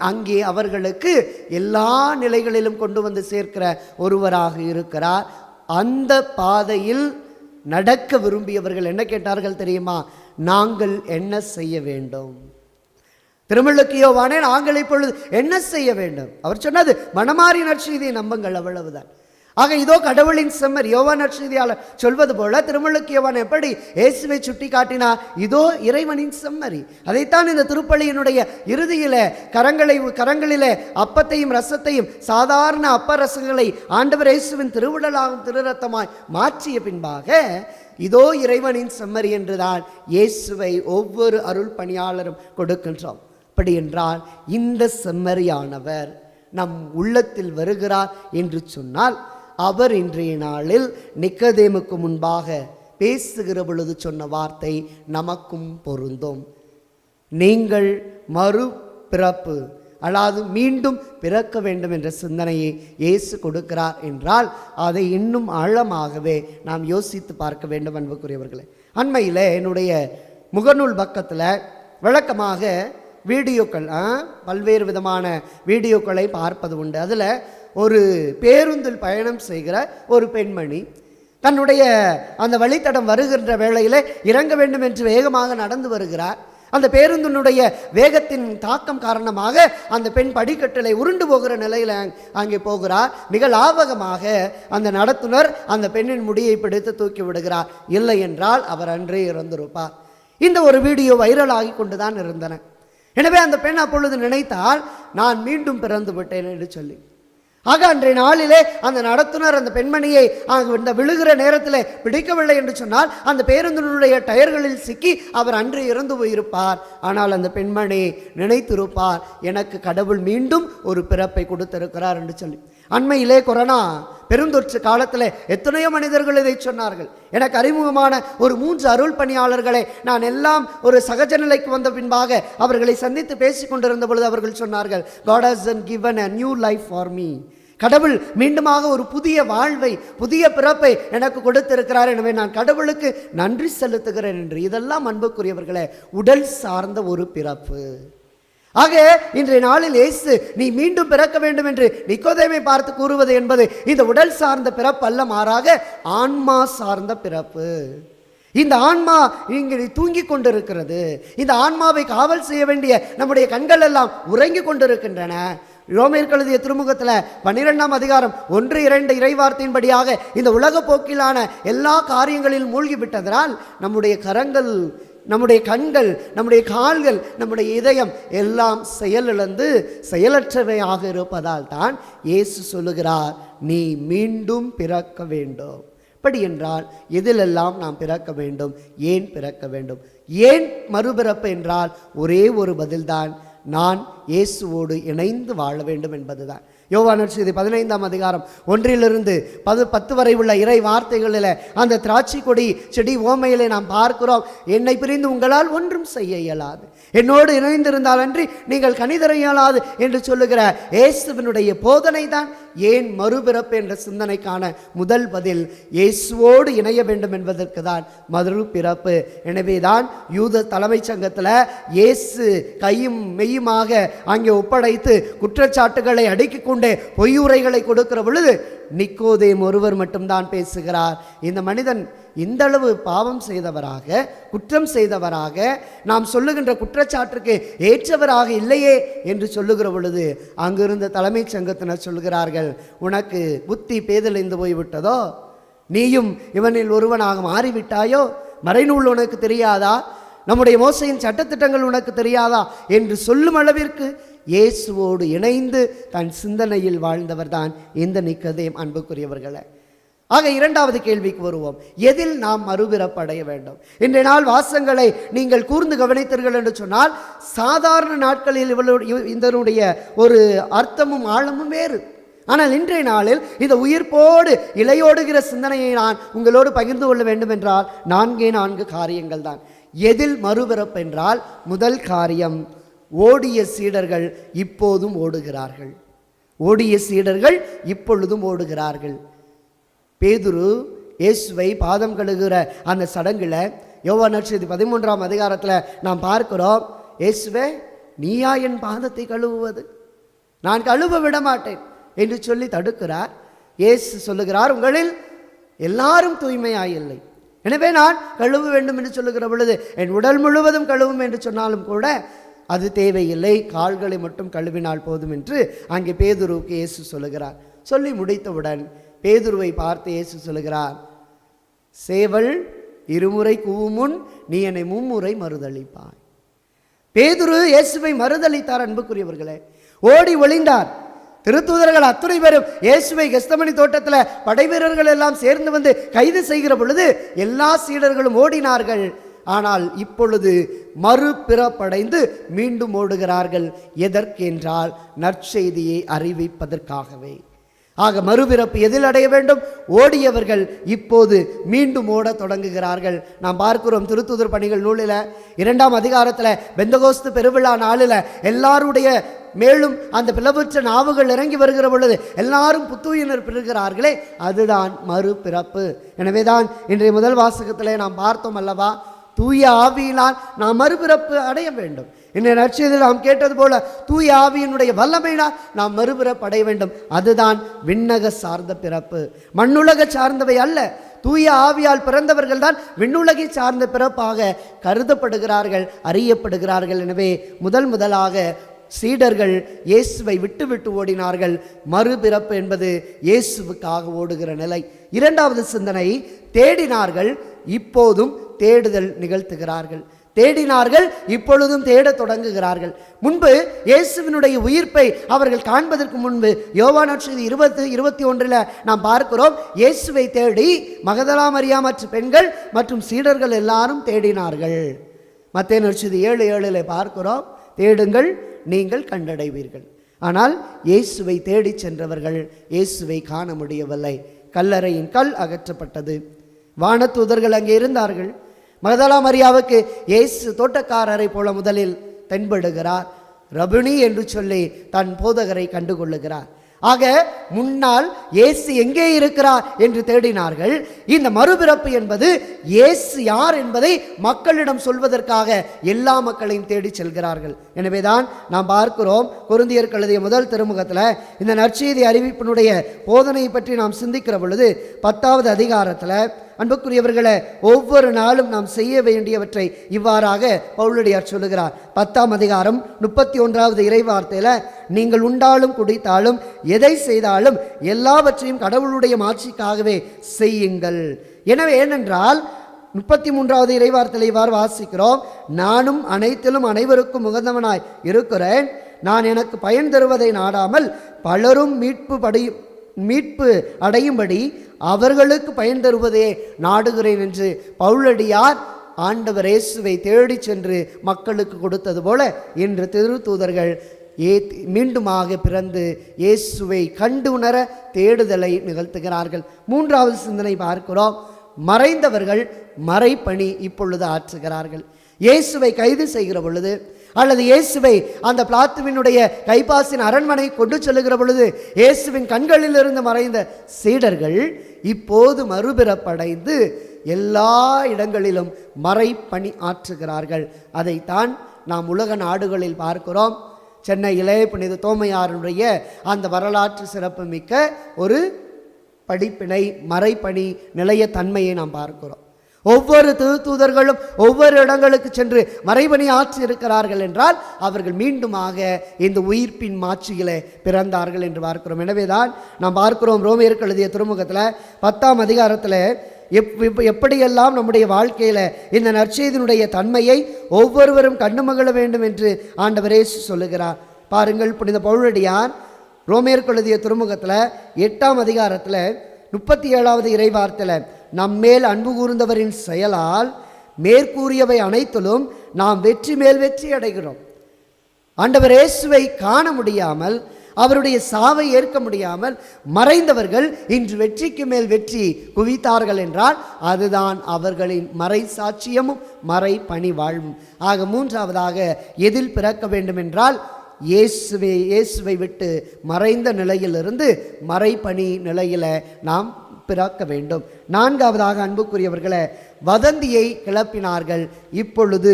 அங்கே அவர்களுக்கு எல்லா நிலைகளிலும் கொண்டு வந்து சேர்க்கிற ஒருவராக இருக்கிறார். அந்த பாதையில் நடக்க விரும்பியவர்கள் என்ன கேட்டார்கள் தெரியுமா? நாங்கள் என்ன செய்ய வேண்டும்? திருமுழுக்கு யோவானே, நாங்கள் இப்பொழுது என்ன செய்ய வேண்டும்? அவர் சொன்னது மனமாறி நற்செய்தியை நம்புங்கள், அவ்வளவுதான். ஆக இதோ கடவுளின் செம்மறி. யோவான் நற்செய்தியாளர் சொல்வது போல திருமுழுக்கு யோவான் எப்படி இயேசுவை சுட்டி காட்டினார்? இதோ இறைவனின் செம்மறி. அதைத்தான் இந்த திருப்பலியினுடைய இறுதியிலே கரங்களிலே அப்பத்தையும் ரசத்தையும் சாதாரண அப்ப ரசங்களை ஆண்டவர் இயேசுவின் திருவுடலாகும் திருரத்தமாய் மாற்றிய பின்பாக இதோ இறைவனின் செம்மறி என்றுதான் இயேசுவை ஒவ்வொரு அருள் பணியாளரும் கொடுக்கின்றோம். அப்படி என்றால் இந்த செம்மறியானவர் நம் உள்ளத்தில் வருகிறார் என்று சொன்னால், அவர் இன்றைய நாளில் நிக்கதேமுக்கு முன்பாக பேசுகிற பொழுது சொன்ன வார்த்தை நமக்கும் பொருந்தும். நீங்கள் மறுபிறப்பு, அதாவது மீண்டும் பிறக்க வேண்டும் என்ற சிந்தனையை இயேசு கொடுக்கிறார் என்றால் அதை இன்னும் ஆழமாகவே நாம் யோசித்து பார்க்க வேண்டும். அன்புக்குரியவர்களே, அண்மையில் என்னுடைய முகநூல் பக்கத்தில் வழக்கமாக வீடியோக்கள், பல்வேறு விதமான வீடியோக்களை பார்ப்பது உண்டு. அதில் ஒரு பேருந்தில் பயணம் செய்கிற ஒரு பெண்மணி தன்னுடைய அந்த வழித்தடம் வருகின்ற வேளையில் இறங்க வேண்டும் என்று வேகமாக நடந்து வருகிறார். அந்த பேருந்தினுடைய வேகத்தின் தாக்கம் காரணமாக அந்த பெண் படிக்கட்டளை உருண்டு போகிற நிலையில் அங்கே போகிறார். மிக லாவகமாக அந்த நடத்துனர் அந்த பெண்ணின் முடியை பிடித்து தூக்கி விடுகிறார். இல்லை என்றால் அவர் அன்றே இறந்திருப்பார். இந்த ஒரு வீடியோ வைரலாகி கொண்டு தான் இருந்தன. எனவே அந்த பெண் அப்பொழுது நினைத்தால், நான் மீண்டும் பிறந்து விட்டேன் என்று சொல்லி. ஆக அன்றைய நாளிலே அந்த நடத்துனர் அந்த பெண்மணியை இந்த விழுகிற நேரத்தில் பிடிக்கவில்லை என்று சொன்னால் அந்த பேருந்தினுடைய டயர்களில் சிக்கி அவர் அன்று இறந்து போயிருப்பார். ஆனால் அந்த பெண்மணி நினைத்திருப்பார், எனக்கு கடவுள் மீண்டும் ஒரு பிறப்பை கொடுத்திருக்கிறார் என்று சொல்லி. அண்மையிலே கொரோனா பெருந்தொற்று காலத்தில் எத்தனையோ மனிதர்கள் இதை சொன்னார்கள். எனக்கு அறிமுகமான ஒரு 3 அருள் பணியாளர்களை நான் எல்லாம் ஒரு சகஜ நிலைக்கு வந்த பின்பாக அவர்களை சந்தித்து பேசிக் கொண்டிருந்த பொழுது அவர்கள் சொன்னார்கள், God has given a new life for me. கடவுள் மீண்டுமாக ஒரு புதிய வாழ்வை, புதிய பிறப்பை எனக்கு கொடுத்திருக்கிறார். எனவே நான் கடவுளுக்கு நன்றி செலுத்துகிறேன் என்று. இதெல்லாம் அன்புக்குரியவர்களே உடல் சார்ந்த ஒரு பிறப்பு. ஆக இன்றைய நாளில் இயேசு நீ மீண்டும் பிறக்க வேண்டும் என்று நிக்கோதேமை பார்த்து கூறுவது என்பது இந்த உடல் சார்ந்த பிறப்பு அல்ல, மாறாக ஆன்மா சார்ந்த பிறப்பு. இந்த ஆன்மா இங்கே தூங்கி கொண்டிருக்கிறது. இந்த ஆன்மாவை காவல் செய்ய வேண்டிய நம்முடைய கண்கள் எல்லாம் உறங்கி கொண்டிருக்கின்றன. ரோமேயர் எழுதிய திருமுகத்தில் 12ஆம் அதிகாரம் 1-2 இறைவார்த்தையின்படியாக இந்த உலக போக்கிலான எல்லா காரியங்களிலும் மூழ்கிவிட்டதனால் நம்முடைய கரங்கள், நம்முடைய கண்கள், நம்முடைய கால்கள், நம்முடைய இதயம் எல்லாம் செயலிழந்து செயலற்றவையாக இருப்பதால் தான் இயேசு சொல்லுகிறார், நீ மீண்டும் பிறக்க வேண்டும். அப்படி என்றால் எதிலெல்லாம் நாம் பிறக்க வேண்டும்? ஏன் பிறக்க வேண்டும்? ஏன் மறுபிறப்பு என்றால் ஒரே ஒரு பதில்தான், நான் இயேசுவோடு இணைந்து வாழ வேண்டும் என்பதுதான். யோவான் நற்செய்தி 15ஆம் அதிகாரம் 1-10 வரை உள்ள இறை வார்த்தைகளில் அந்த திராட்சை கொடி செடி ஓமையிலே நாம் பார்க்கிறோம், என்னை பிரிந்து உங்களால் ஒன்றும் செய்ய இயலாது, என்னோடு இணைந்திருந்தால் அன்றி நீங்கள் கனிதர இயலாது என்று சொல்லுகிற இயேசுவினுடைய போதனை தான் ஏன் மறுபிறப்பு என்ற சிந்தனைக்கான முதல் பதில். இயேசுவோடு இணைய வேண்டும் என்பதற்கு தான் மறுபிறப்பு. எனவே தான் யூத தலைமைச் சங்கத்தில் இயேசு கையும் மெய்யுமாக அங்கே ஒப்படைத்து குற்றச்சாட்டுகளை அடுக்கிக் கொண்டே பொய்யுரைகளை கொடுக்கிற பொழுது நிக்கோதேம் ஒருவர் மட்டும்தான் பேசுகிறார். இந்த மனிதன் இந்த அளவு பாவம் செய்தவராக, குற்றம் செய்தவராக, நாம் சொல்லுகின்ற குற்றச்சாட்டுக்கு ஏற்றவராக இல்லையே என்று சொல்லுகிற பொழுது அங்கிருந்த தலைமைச் சங்கத்தினர் சொல்கிறார்கள், உனக்கு புத்தி பேதலிந்து போய்விட்டதோ, நீயும் இவனில் ஒருவனாக மாறிவிட்டாயோ, மறைநூல் உனக்கு தெரியாதா, நம்முடைய மோசையின் சட்டத்திட்டங்கள் உனக்கு தெரியாதா என்று சொல்லும் அளவிற்கு இயேசுவோடு இணைந்து தன் சிந்தனையில் வாழ்ந்தவர் தான் இந்த நிக்கோதேம். அன்புக்குரியவர்களே, ஆக இரண்டாவது கேள்விக்கு வருவோம், எதில் நாம் மறுபிறப்படைய வேண்டும்? இன்றைய நாள் வாசங்களை நீங்கள் கூர்ந்து கவனித்தீர்கள் என்று சொன்னால் சாதாரண நாட்களில் இதனுடைய ஒரு அர்த்தமும் ஆழமும் வேறு. ஆனால் இன்றைய நாளில் இந்த உயிர்ப்போடு இலையோடுகிற சிந்தனையை நான் உங்களோடு பகிர்ந்து கொள்ள வேண்டும் என்றால் 4 காரியங்கள் தான். எதில் மறுபிறப்பு என்றால் முதல் காரியம், ஓடிய சீடர்கள் இப்போதும் ஓடுகிறார்கள். ஓடிய சீடர்கள் இப்பொழுதும் ஓடுகிறார்கள். பேதுரு இயேசுவை பாதம் கழுகுகிற அந்த சடங்குல யோவான் நற்செய்தி 13ஆம் அதிகாரத்தில் நாம் பார்க்கிறோம், இயேசுவே நீயா என் பாதத்தை கழுவுவது? நான் கழுவ விட மாட்டேன் என்று சொல்லி தடுக்கிறார். இயேசு சொல்லுகிறார், உங்களில் எல்லாரும் தூய்மையாயில்லை, எனவே நான் கழுவ வேண்டும் என்று சொல்லுகிற பொழுது என் உடல் முழுவதும் கழுவும் என்று சொன்னாலும் கூட அது தேவையில்லை, கால்களை மட்டும் கழுவினால் போதும் என்று அங்கே பேதுருவுக்கு இயேசு சொல்லுகிறார். சொல்லி முடித்தவுடன் பேதுருவை பார்த்து இயேசு சொல்லுகிறார், சேவல் 2 முறை கூவும் முன் நீ என்னை 3 முறை மறுதளிப்பாய். பேதுரு இயேசுவை மறுதளித்தார். அன்புக்குரியவர்களே, ஓடி ஒளிந்தார். திருத்தூதர்கள் அத்துணை பேரும் இயேசுவை கெத்செமனி தோட்டத்தில் படைவீரர்கள் எல்லாம் சேர்ந்து வந்து கைது செய்கிற பொழுது எல்லா சீடர்களும் ஓடினார்கள். ஆனால் இப்பொழுது மறுபிறப்படைந்து மீண்டும் ஓடுகிறார்கள். எதற்கென்றால் நற்செய்தியை அறிவிப்பதற்காகவே. ஆக மறுபிறப்பு எதில் அடைய வேண்டும்? ஓடியவர்கள் இப்போது மீண்டும் ஓட தொடங்குகிறார்கள். நாம் பார்க்கிறோம் திருத்தூதர் பணிகள் நூலில் 2ஆம் அதிகாரத்தில் பெந்தகோஸ்து பெருவிழா நாளில் எல்லாருடைய மேலும் அந்த பிளவுற்ற நாவுகள் இறங்கி வருகிற பொழுது எல்லாரும் புத்துயிர் பெறுகிறார்களே, அதுதான் மறுபிறப்பு. எனவேதான் இன்றைய முதல் வாசகத்திலே நாம் பார்த்தோம் அல்லவா, தூய ஆவியினால் நாம் மறுபிறப்பு அடைய வேண்டும். இன்றைய நற்செய்தியில் நாம் கேட்டது போல தூய ஆவியினுடைய வல்லமையினால் நாம் மறுபிறப்பு அடைய வேண்டும். அதுதான் விண்ணக சார்ந்த பிறப்பு, மண்ணுலக சார்ந்தவை அல்ல. தூய ஆவியால் பிறந்தவர்கள் தான் விண்ணுலகை சார்ந்த பிறப்பாக கருதப்படுகிறார்கள், அறியப்படுகிறார்கள். எனவே முதலாக சீடர்கள் இயேசுவை விட்டு ஓடினார்கள். மறுபிறப்பு என்பது இயேசுவுக்காக ஓடுகிற நிலை. இரண்டாவது சிந்தனை, தேடினார்கள், இப்போதும் தேடுதல் நிகழ்த்துகிறார்கள். தேடினார்கள், இப்பொழுதும் தேடத் தொடங்குகிறார்கள். முன்பு இயேசுவினுடைய உயிர்ப்பை அவர்கள் காண்பதற்கு முன்பு யோவான் நற்செய்தி 20:21 நாம் பார்க்கிறோம், இயேசுவை தேடி மகதலா மரியா மற்ற பெண்கள் மற்றும் சீடர்கள் எல்லாரும் தேடினார்கள். மத்தேயு நற்செய்தி 7:7 பார்க்கிறோம், தேடுங்கள் நீங்கள் கண்டடைவீர்கள். ஆனால் இயேசுவை தேடி சென்றவர்கள் இயேசுவை காண முடியவில்லை. கல்லறையின் கல் அகற்றப்பட்டது. வானதூதர்கள் அங்கே இருந்தார்கள். மகதலா மரியாவுக்கு இயேசு தோட்டக்காரரை போல முதலில் தென்படுகிறார். ரபுனி என்று சொல்லி தன் போதகரை கண்டுகொள்ளுகிறார். ஆக முன்னால் இயேசு எங்கே இருக்கிறார் என்று தேடினார்கள். இந்த மறுபிறப்பு என்பது இயேசு யார் என்பதை மக்களிடம் சொல்வதற்காக எல்லா மக்களையும் தேடி செல்கிறார்கள். எனவேதான் நாம் பார்க்கிறோம், கொரிந்தியருக்கு எழுதிய முதல் திருமுகத்தில் இந்த நற்செய்தி அறிவிப்பினுடைய போதனையை பற்றி நாம் சிந்திக்கிற பொழுது 10வது அதிகாரத்தில், அன்புக்குரியவர்களை, ஒவ்வொரு நாளும் நாம் செய்ய வேண்டியவற்றை இவ்வாறாக பவுலடியார் சொல்லுகிறார். 10ஆம் அதிகாரம் 31வது இறைவார்த்தையில், நீங்கள் உண்டாலும் குடித்தாலும் எதை செய்தாலும் எல்லாவற்றையும் கடவுளுடைய மாட்சிக்காகவே செய்யுங்கள். எனவே ஏனென்றால் 33வது இறைவார்த்தையில் இவ்வாறு வாசிக்கிறோம், நானும் அனைத்திலும் அனைவருக்கும் உகந்தவனாய் இருக்கிறேன். நான் எனக்கு பயன் தருவதை நாடாமல் பலரும் மீட்பு அடையும்படி அவர்களுக்கு பயன் தருவதே நாடுகிறேன் என்று பவுலடியார் ஆண்டவர் இயேசுவை தேடி சென்று மக்களுக்கு கொடுத்தது போல இன்று திருத்தூதர்கள் மீண்டுமாக பிறந்து இயேசுவை கண்டு உணர தேடுதலை நிகழ்த்துகிறார்கள். 3வது சிந்தனை பார்க்கிறோம், மறைந்தவர்கள் மறைப்பணி இப்பொழுது ஆற்றுகிறார்கள். இயேசுவை கைது செய்கிற பொழுது அல்லது இயேசுவை அந்த பிளாத்துவினுடைய கைபாசின் அரண்மனை கொண்டு செல்லுகிற பொழுது இயேசுவின் கண்களிலிருந்து மறைந்த சீடர்கள் இப்போது மறுபிறப்படைந்து எல்லா இடங்களிலும் மறைப்பணி ஆற்றுகிறார்கள். அதைத்தான் நாம் உலக நாடுகளில் பார்க்கிறோம். சென்னையிலே புனித தோமையாருடைய அந்த வரலாற்று சிறப்பு மிக்க ஒரு படிப்பினை, மறைப்பணி நிலைய தன்மையை நாம் பார்க்கிறோம். ஒவ்வொரு திருத்தூதர்களும் ஒவ்வொரு இடங்களுக்கு சென்று மறைபணி ஆற்றி இருக்கிறார்கள் என்றால் அவர்கள் மீண்டுமாக இந்த உயிர்ப்பின் மாட்சியிலே பிறந்தார்கள் என்று பார்க்கிறோம். எனவேதான் நாம் பார்க்கிறோம், ரோமேயருக்கு எழுதிய திருமுகத்தில் 10ஆம் அதிகாரத்தில் எப்படியெல்லாம் நம்முடைய வாழ்க்கையில் இந்த நற்செய்தியினுடைய தன்மையை ஒவ்வொருவரும் கண்டுமகிழ வேண்டும் என்று ஆண்டவர் இயேசு சொல்லுகிறார். பாருங்கள், புனித பவுலடியார் ரோமேயருக்கு எழுதிய திருமுகத்தில் 8ஆம் அதிகாரத்தில் 37வது இறைவார்த்தையில், நம்மேல் அன்பு கூர்ந்தவரின் செயலால் மேற்கூறியவை அனைத்திலும் நாம் வெற்றி மேல் வெற்றி அடைகிறோம். ஆண்டவர் இயேசுவை காண முடியாமல், அவருடைய சாவை ஏற்க முடியாமல் மறைந்தவர்கள் இன்று வெற்றிக்கு மேல் வெற்றி குவித்தார்கள் என்றால் அதுதான் அவர்களின் மறை சாட்சியமும் மறை பணி வாழ்வும். ஆக 3வதாக எதில் பிறக்க வேண்டும் என்றால் இயேசுவை விட்டு மறைந்த நிலையிலிருந்து மறைப்பணி நிலையில் நாம் பிறக்க வேண்டும். 4வதாக அன்புக்குரியவர்களை, வதந்தியை கிளப்பினார்கள். இப்பொழுது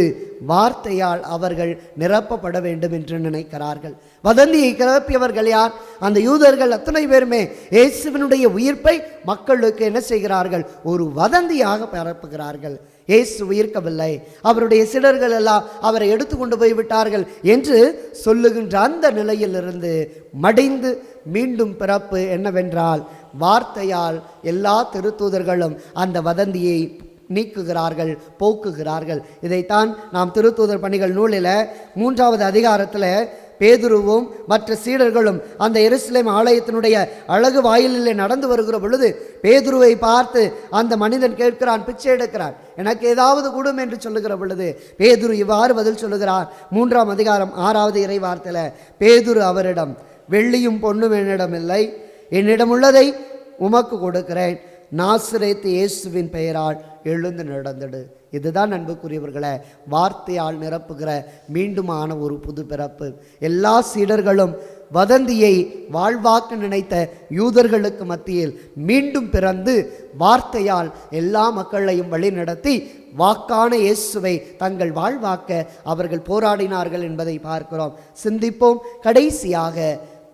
வார்த்தையால் அவர்கள் நிரப்பப்பட வேண்டும் என்று நினைக்கிறார்கள். வதந்தியை கிளப்பியவர்கள் யார்? அந்த யூதர்கள் அத்தனை பேருமே இயேசுவினுடைய உயிர்ப்பை மக்களுக்கு என்ன செய்கிறார்கள்? ஒரு வதந்தியாக பரப்புகிறார்கள். இயேசு உயிர்க்கவில்லை, அவருடைய சீடர்கள் எல்லாம் அவரை எடுத்துக்கொண்டு போய்விட்டார்கள் என்று சொல்லுகின்ற அந்த நிலையிலிருந்து மடிந்து மீண்டும் பிறப்பு என்னவென்றால் வார்த்தையால் எல்லா திருத்தூதர்களும் அந்த வதந்தியை நீக்குகிறார்கள், போக்குகிறார்கள். இதைத்தான் நாம் திருத்தூதர் பணிகள் நூலில் 3வது அதிகாரத்தில் பேதுருவும் மற்ற சீடர்களும் அந்த எருசலேம் ஆலயத்தினுடைய அழகு வாயிலில் நடந்து வருகிற பொழுது பேதுருவை பார்த்து அந்த மனிதன் கேட்கிறான், பிச்சை எடுக்கிறான், எனக்கு ஏதாவது கூடும் என்று சொல்லுகிற பொழுது பேதுரு இவ்வாறு பதில் சொல்லுகிறார். 3ஆம் அதிகாரம் 6வது இறை வார்த்தையில், பேதுரு அவரிடம், வெள்ளியும் பொன்னும் என்னிடம் இல்லை, என்னிடம் உள்ளதை உமக்கு கொடுக்கிறேன், நாசரேத்து இயேசுவின் பெயரால் எழுந்து நடந்திடு. இதுதான் அன்புக்குரியவர்களை வார்த்தையால் நிரப்புகிற மீண்டுமான ஒரு புது பிறப்பு. எல்லா சீடர்களும் வதந்தியை வாழ்வாக்க நினைத்த யூதர்களுக்கு மத்தியில் மீண்டும் பிறந்து வார்த்தையால் எல்லா மக்களையும் வழிநடத்தி வாக்கான இயேசுவை தங்கள் வாழ்வாக்க அவர்கள் போராடினார்கள் என்பதை பார்க்கிறோம். சிந்திப்போம். கடைசியாக,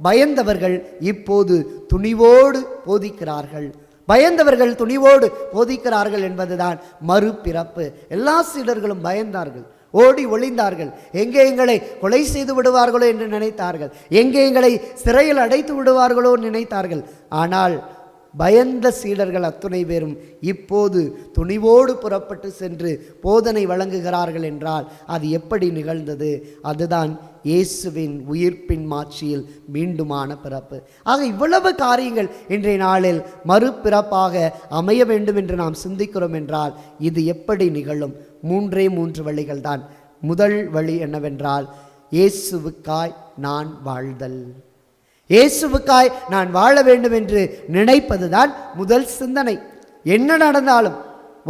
பயந்தவர்கள் இப்போது துணிவோடு போதிக்கிறார்கள். பயந்தவர்கள் துணிவோடு போதிக்கிறார்கள் என்பதுதான் மறுபிறப்பு. எல்லா சீடர்களும் பயந்தார்கள், ஓடி ஒளிந்தார்கள். எங்கே எங்களை கொலை செய்து விடுவார்களோ என்று நினைத்தார்கள், எங்கே எங்களை சிறையில் அடைத்து விடுவார்களோ நினைத்தார்கள். ஆனால் பயந்த சீடர்கள் அத்துணை பேரும் இப்போது துணிவோடு புறப்பட்டு சென்று போதனை வழங்குகிறார்கள் என்றால் அது எப்படி நிகழ்ந்தது? அதுதான் இயேசுவின் உயிர்ப்பின் மாட்சியில் மீண்டுமான பிறப்பு. ஆக இவ்வளவு காரியங்கள் இன்றைய நாளில் மறுபிறப்பாக அமைய வேண்டும் என்று நாம் சிந்திக்கிறோம் என்றால் இது எப்படி நிகழும்? 3 வழிகள் தான். முதல் வழி என்னவென்றால், இயேசுவுக்காய் நான் வாழ்தல். இயேசுவுக்காய் நான் வாழ வேண்டும் என்று நினைப்பதுதான் முதல் சிந்தனை. என்ன நடந்தாலும்,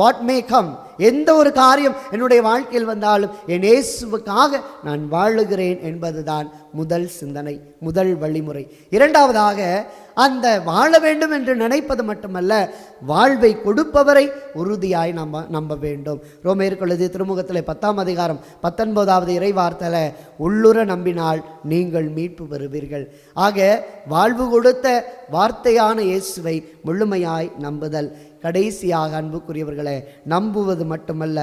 வாட் மே கம், எந்த ஒரு காரியம் என்னுடைய வாழ்க்கையில் வந்தாலும் என் இயேசுவுக்காக நான் வாழுகிறேன் என்பதுதான் முதல் சிந்தனை, முதல் வழிமுறை. இரண்டாவதாக, அந்த வாழ வேண்டும் என்று நினைப்பது மட்டுமல்ல, வாழ்வை கொடுப்பவரை உறுதியாய் நம்ப வேண்டும். ரோமேயருக்கு எழுதிய திருமுகத்தில் 10ஆம் அதிகாரம் 19வது இறைவார்த்தையில, உள்ளுர நம்பினால் நீங்கள் மீட்பு பெறுவீர்கள். ஆக வாழ்வு கொடுத்த வார்த்தையான இயேசுவை முழுமையாய் நம்புதல். கடைசியாக அன்புக்குரியவர்களை, நம்புவது மட்டுமல்ல,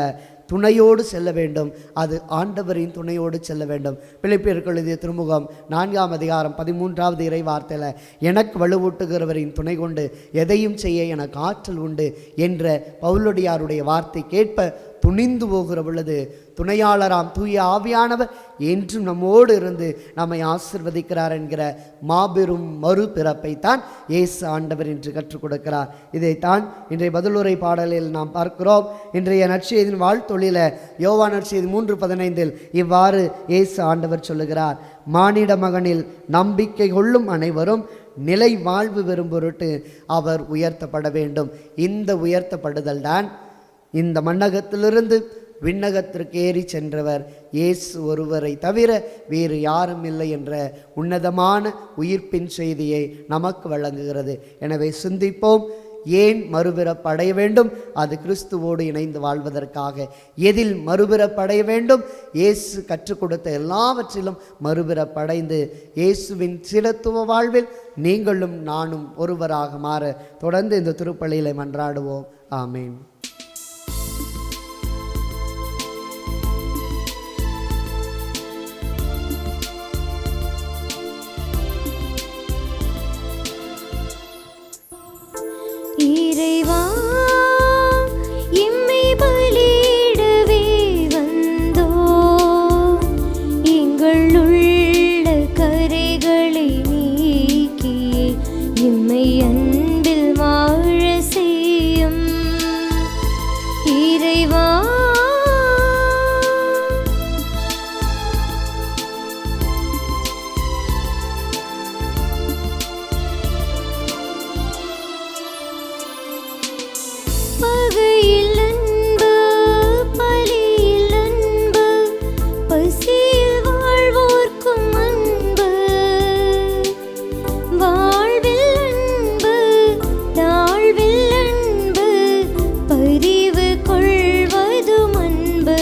துணையோடு செல்ல வேண்டும். அது ஆண்டவரின் துணையோடு செல்ல வேண்டும். பிலிப்பியருக்கு எழுதிய திருமுகம் 4ஆம் அதிகாரம் 13வது இறை வார்த்தையில், எனக்கு வலுவூட்டுகிறவரின் துணை கொண்டு எதையும் செய்ய எனக்கு ஆற்றல் உண்டு என்ற பவுலடியாருடைய வார்த்தை கேட்ப துணிந்து போகிற பொழுது துணையாளராம் தூய ஆவியானவர் என்றும் நம்மோடு இருந்து நம்மை ஆசிர்வதிக்கிறார் என்கிற மாபெரும் மறுபிறப்பை தான் இயேசு ஆண்டவர் என்று கற்றுக் கொடுக்கிறார். இதைத்தான் இன்றைய பதிலுரை பாடலில் நாம் பார்க்கிறோம். இன்றைய நற்செய்தியின் வாழ்த்தொழில யோவான் நற்செய்தி 3:15 இவ்வாறு இயேசு ஆண்டவர் சொல்லுகிறார், மானிட மகனில் நம்பிக்கை கொள்ளும் அனைவரும் நிலை வாழ்வு பெறும் பொருட்டு அவர் உயர்த்தப்பட வேண்டும். இந்த உயர்த்தப்படுதல் தான் இந்த மண்ணகத்திலிருந்து விண்ணகத்திற்கு ஏறி சென்றவர் இயேசு ஒருவரை தவிர வேறு யாரும் இல்லை என்ற உன்னதமான உயிர்ப்பின் செய்தியை நமக்கு வழங்குகிறது. எனவே சிந்திப்போம். ஏன் மறுபிறப்படைய வேண்டும்? அது கிறிஸ்துவோடு இணைந்து வாழ்வதற்காக. எதில் மறுபிறப்படைய வேண்டும்? இயேசு கற்றுக் கொடுத்த எல்லாவற்றிலும் மறுபிறப்படைந்து இயேசுவின் சிலத்துவ வாழ்வில் நீங்களும் நானும் ஒருவராக மாற தொடர்ந்து இந்த திருப்பலியிலே மன்றாடுவோம். ஆமேன். இறைவா, எம்மை பலியிடவே வந்தோ, எங்கள் உள்ள கரைகளை நீக்கி எம்மை அன்பில் வாழ செய்யும். இறைவா, பகையில் அன்பு, பலியில் அன்பு, பசியில் வாழ்வோர்க்கும் அன்பு, வாழ்வில் அன்பு, தாழ்வில் அன்பு, பரிவு கொள்வதும் அன்பு.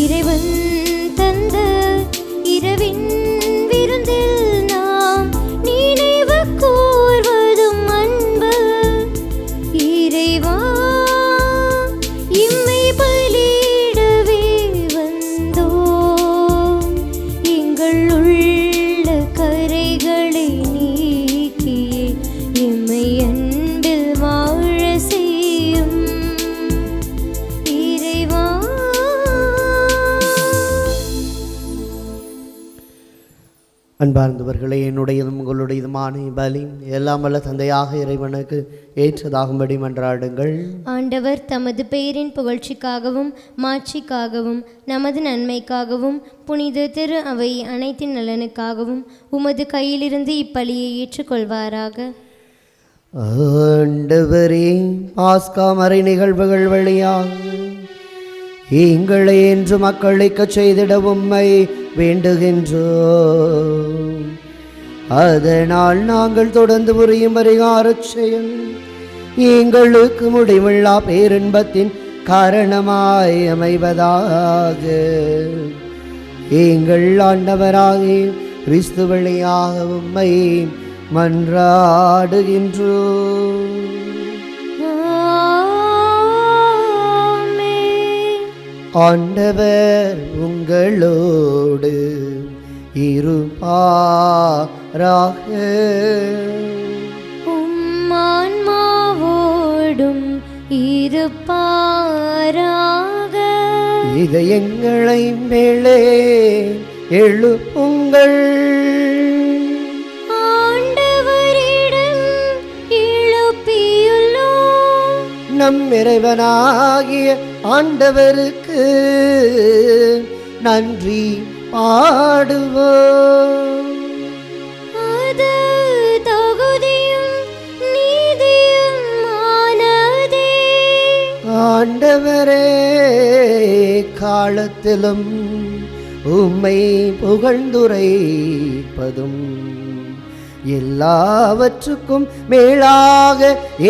இறைவன் தந்த இரவின் விருந்தில் நாம் நினைவு கூர்வதும் அன்பு. இறைவா, எம்மை பலியிடவே வந்தோம், எங்கள் உள்ள கரைகளை நீக்கி எம்மை அன்பில் வாழ செய்யும். இறைவா, அன்பார்ந்தவர்களே, என்னுடையதும் உங்களுடையதுமான பலி எல்லாம் வல்ல தந்தையாக இறைவனுக்கு ஏற்றதாகும்படி மன்றாடுங்கள். ஆண்டவர் தமது பெயரின் புகழ்ச்சிக்காகவும் மாட்சிக்காகவும் நமது நன்மைக்காகவும் புனித திரு அவை அனைத்தின் நலனுக்காகவும் உமது கையிலிருந்து இப்பலியை ஏற்றுக்கொள்வாராக. ஆண்டவரே, பாஸ்கா மறை நிகழ்வுகள் வழியாக எங்களை என்று மக்களுக்கு செய்திட உம்மை வேண்டுகின்றோம். அதனால் நாங்கள் தொடர்ந்து புரியும் பரிகாரச் செயல் எங்களுக்கு முடிவில்லா பேரின்பத்தின் காரணமாய் அமைவதாக. எங்கள் ஆண்டவராகிய கிறிஸ்து வழியாக உம்மை மன்றாடுகின்றோம். ஆண்டவர் உங்களோடு இருப்பாராக. உம் உம்மோடும் இருப்பாராக. இதயங்களை மேலே எழுப்புங்கள், ஆண்டவரிடம் எழுப்பியுள்ளோம். நம் இறைவனாகிய ஆண்டவருக்கு நன்றி பாடுவோம். அது தகுதியும் நீதியுமானதே. ஆண்டவரே, காலத்திலும் உம்மை புகழ்ந்துரைப்பதும் எல்லாவற்றுக்கும் மேலாக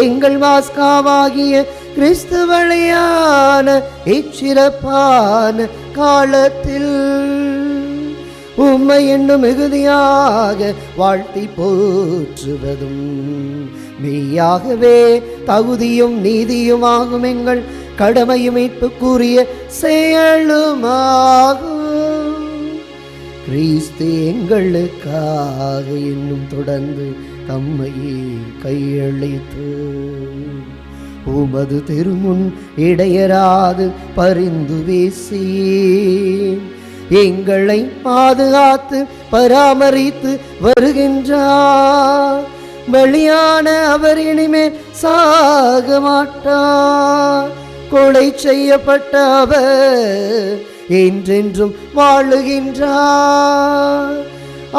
எங்கள் மாஸ்காவாகிய கிறிஸ்து வழியான இச்சிறப்பான காலத்தில் உம்மை என்னும் மிகுதியாக வாழ்த்தி போற்றுவதும் மெய்யாகவே தகுதியும் நீதியுமாகும் எங்கள் கடமையும் மீட்புக்குரிய செயலுமாகும். கிறிஸ்து எங்களுக்காக இன்னும் தொடர்ந்து தம்மையே கையளித்து உமது திருமுன் இடையராது பரிந்து வீசி எங்களை பாதுகாத்து பராமரித்து வருகின்றார். பலியான அவர் இனிமேல் சாக மாட்டார். கொலை செய்யப்பட்ட அவர் என்றென்றும் வாழுகின்றார்.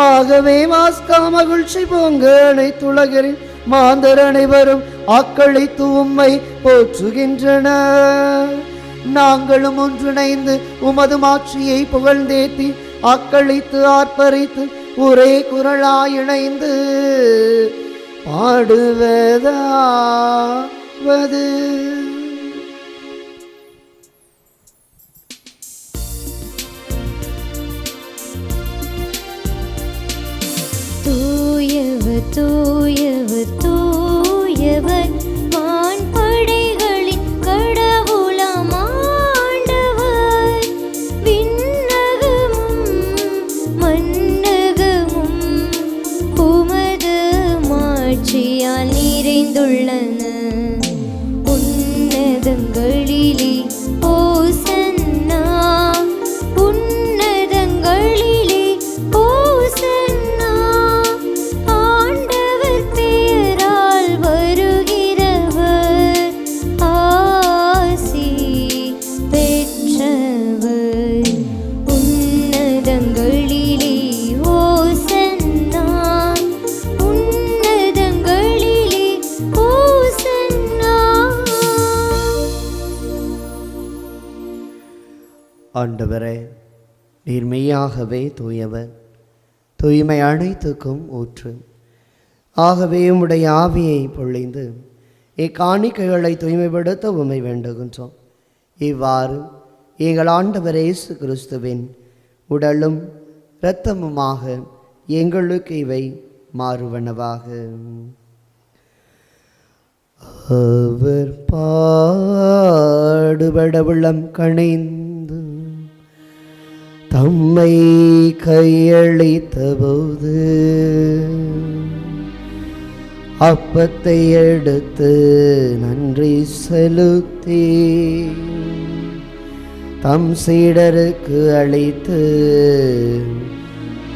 ஆகவே மாஸ்கா மகிழ்ச்சி பொங்க அனைத்துலகரின் மாந்தர் அனைவரும் ஆக்களித்து உம்மை போற்றுகின்றனர். நாங்களும் ஒன்றிணைந்து உமது மாட்சியை புகழ்ந்தேத்தி ஆக்களித்து ஆர்ப்பரித்து ஒரே குரலாய் இணைந்து பாடுவதாவது. தூயவர் தூயவர் தூயவர் வான்படைகளின் கடவுளாம் ஆண்டவர். விண்ணகமும் மண்ணகமும் உமது மாட்சியால் நிறைந்துள்ளன. உன்னதங்களிலே ஓசன்னா, உன்னதங்களிலே ஓசன்னா. ஆண்டவர் பெயரால் வருகிறவர் ஆசி பெற்றவர். உன்னதங்களிலே ஓசன்னா, உன்னதங்களிலே ஓசன்னா. ஆண்டவரே, நீர் மெய்யாகவே தூயவர், தூய்மை அனைத்துக்கும் ஊற்று. ஆகவே உம்முடைய ஆவியை பொழிந்து இக்காணிக்கைகளை தூய்மைப்படுத்த உம்மை வேண்டுகின்றோம். இவ்வாறு எங்கள் ஆண்டவர் இயேசு கிறிஸ்துவின் உடலும் இரத்தமுமாக எங்களுக்கு இவை மாறுவனவாக. அவர் பாடுபட உள்ளம் கணிந்து தம்மை கையளித்த போது அப்பத்தை எடுத்து நன்றி செலுத்தி தம் சீடருக்கு அளித்து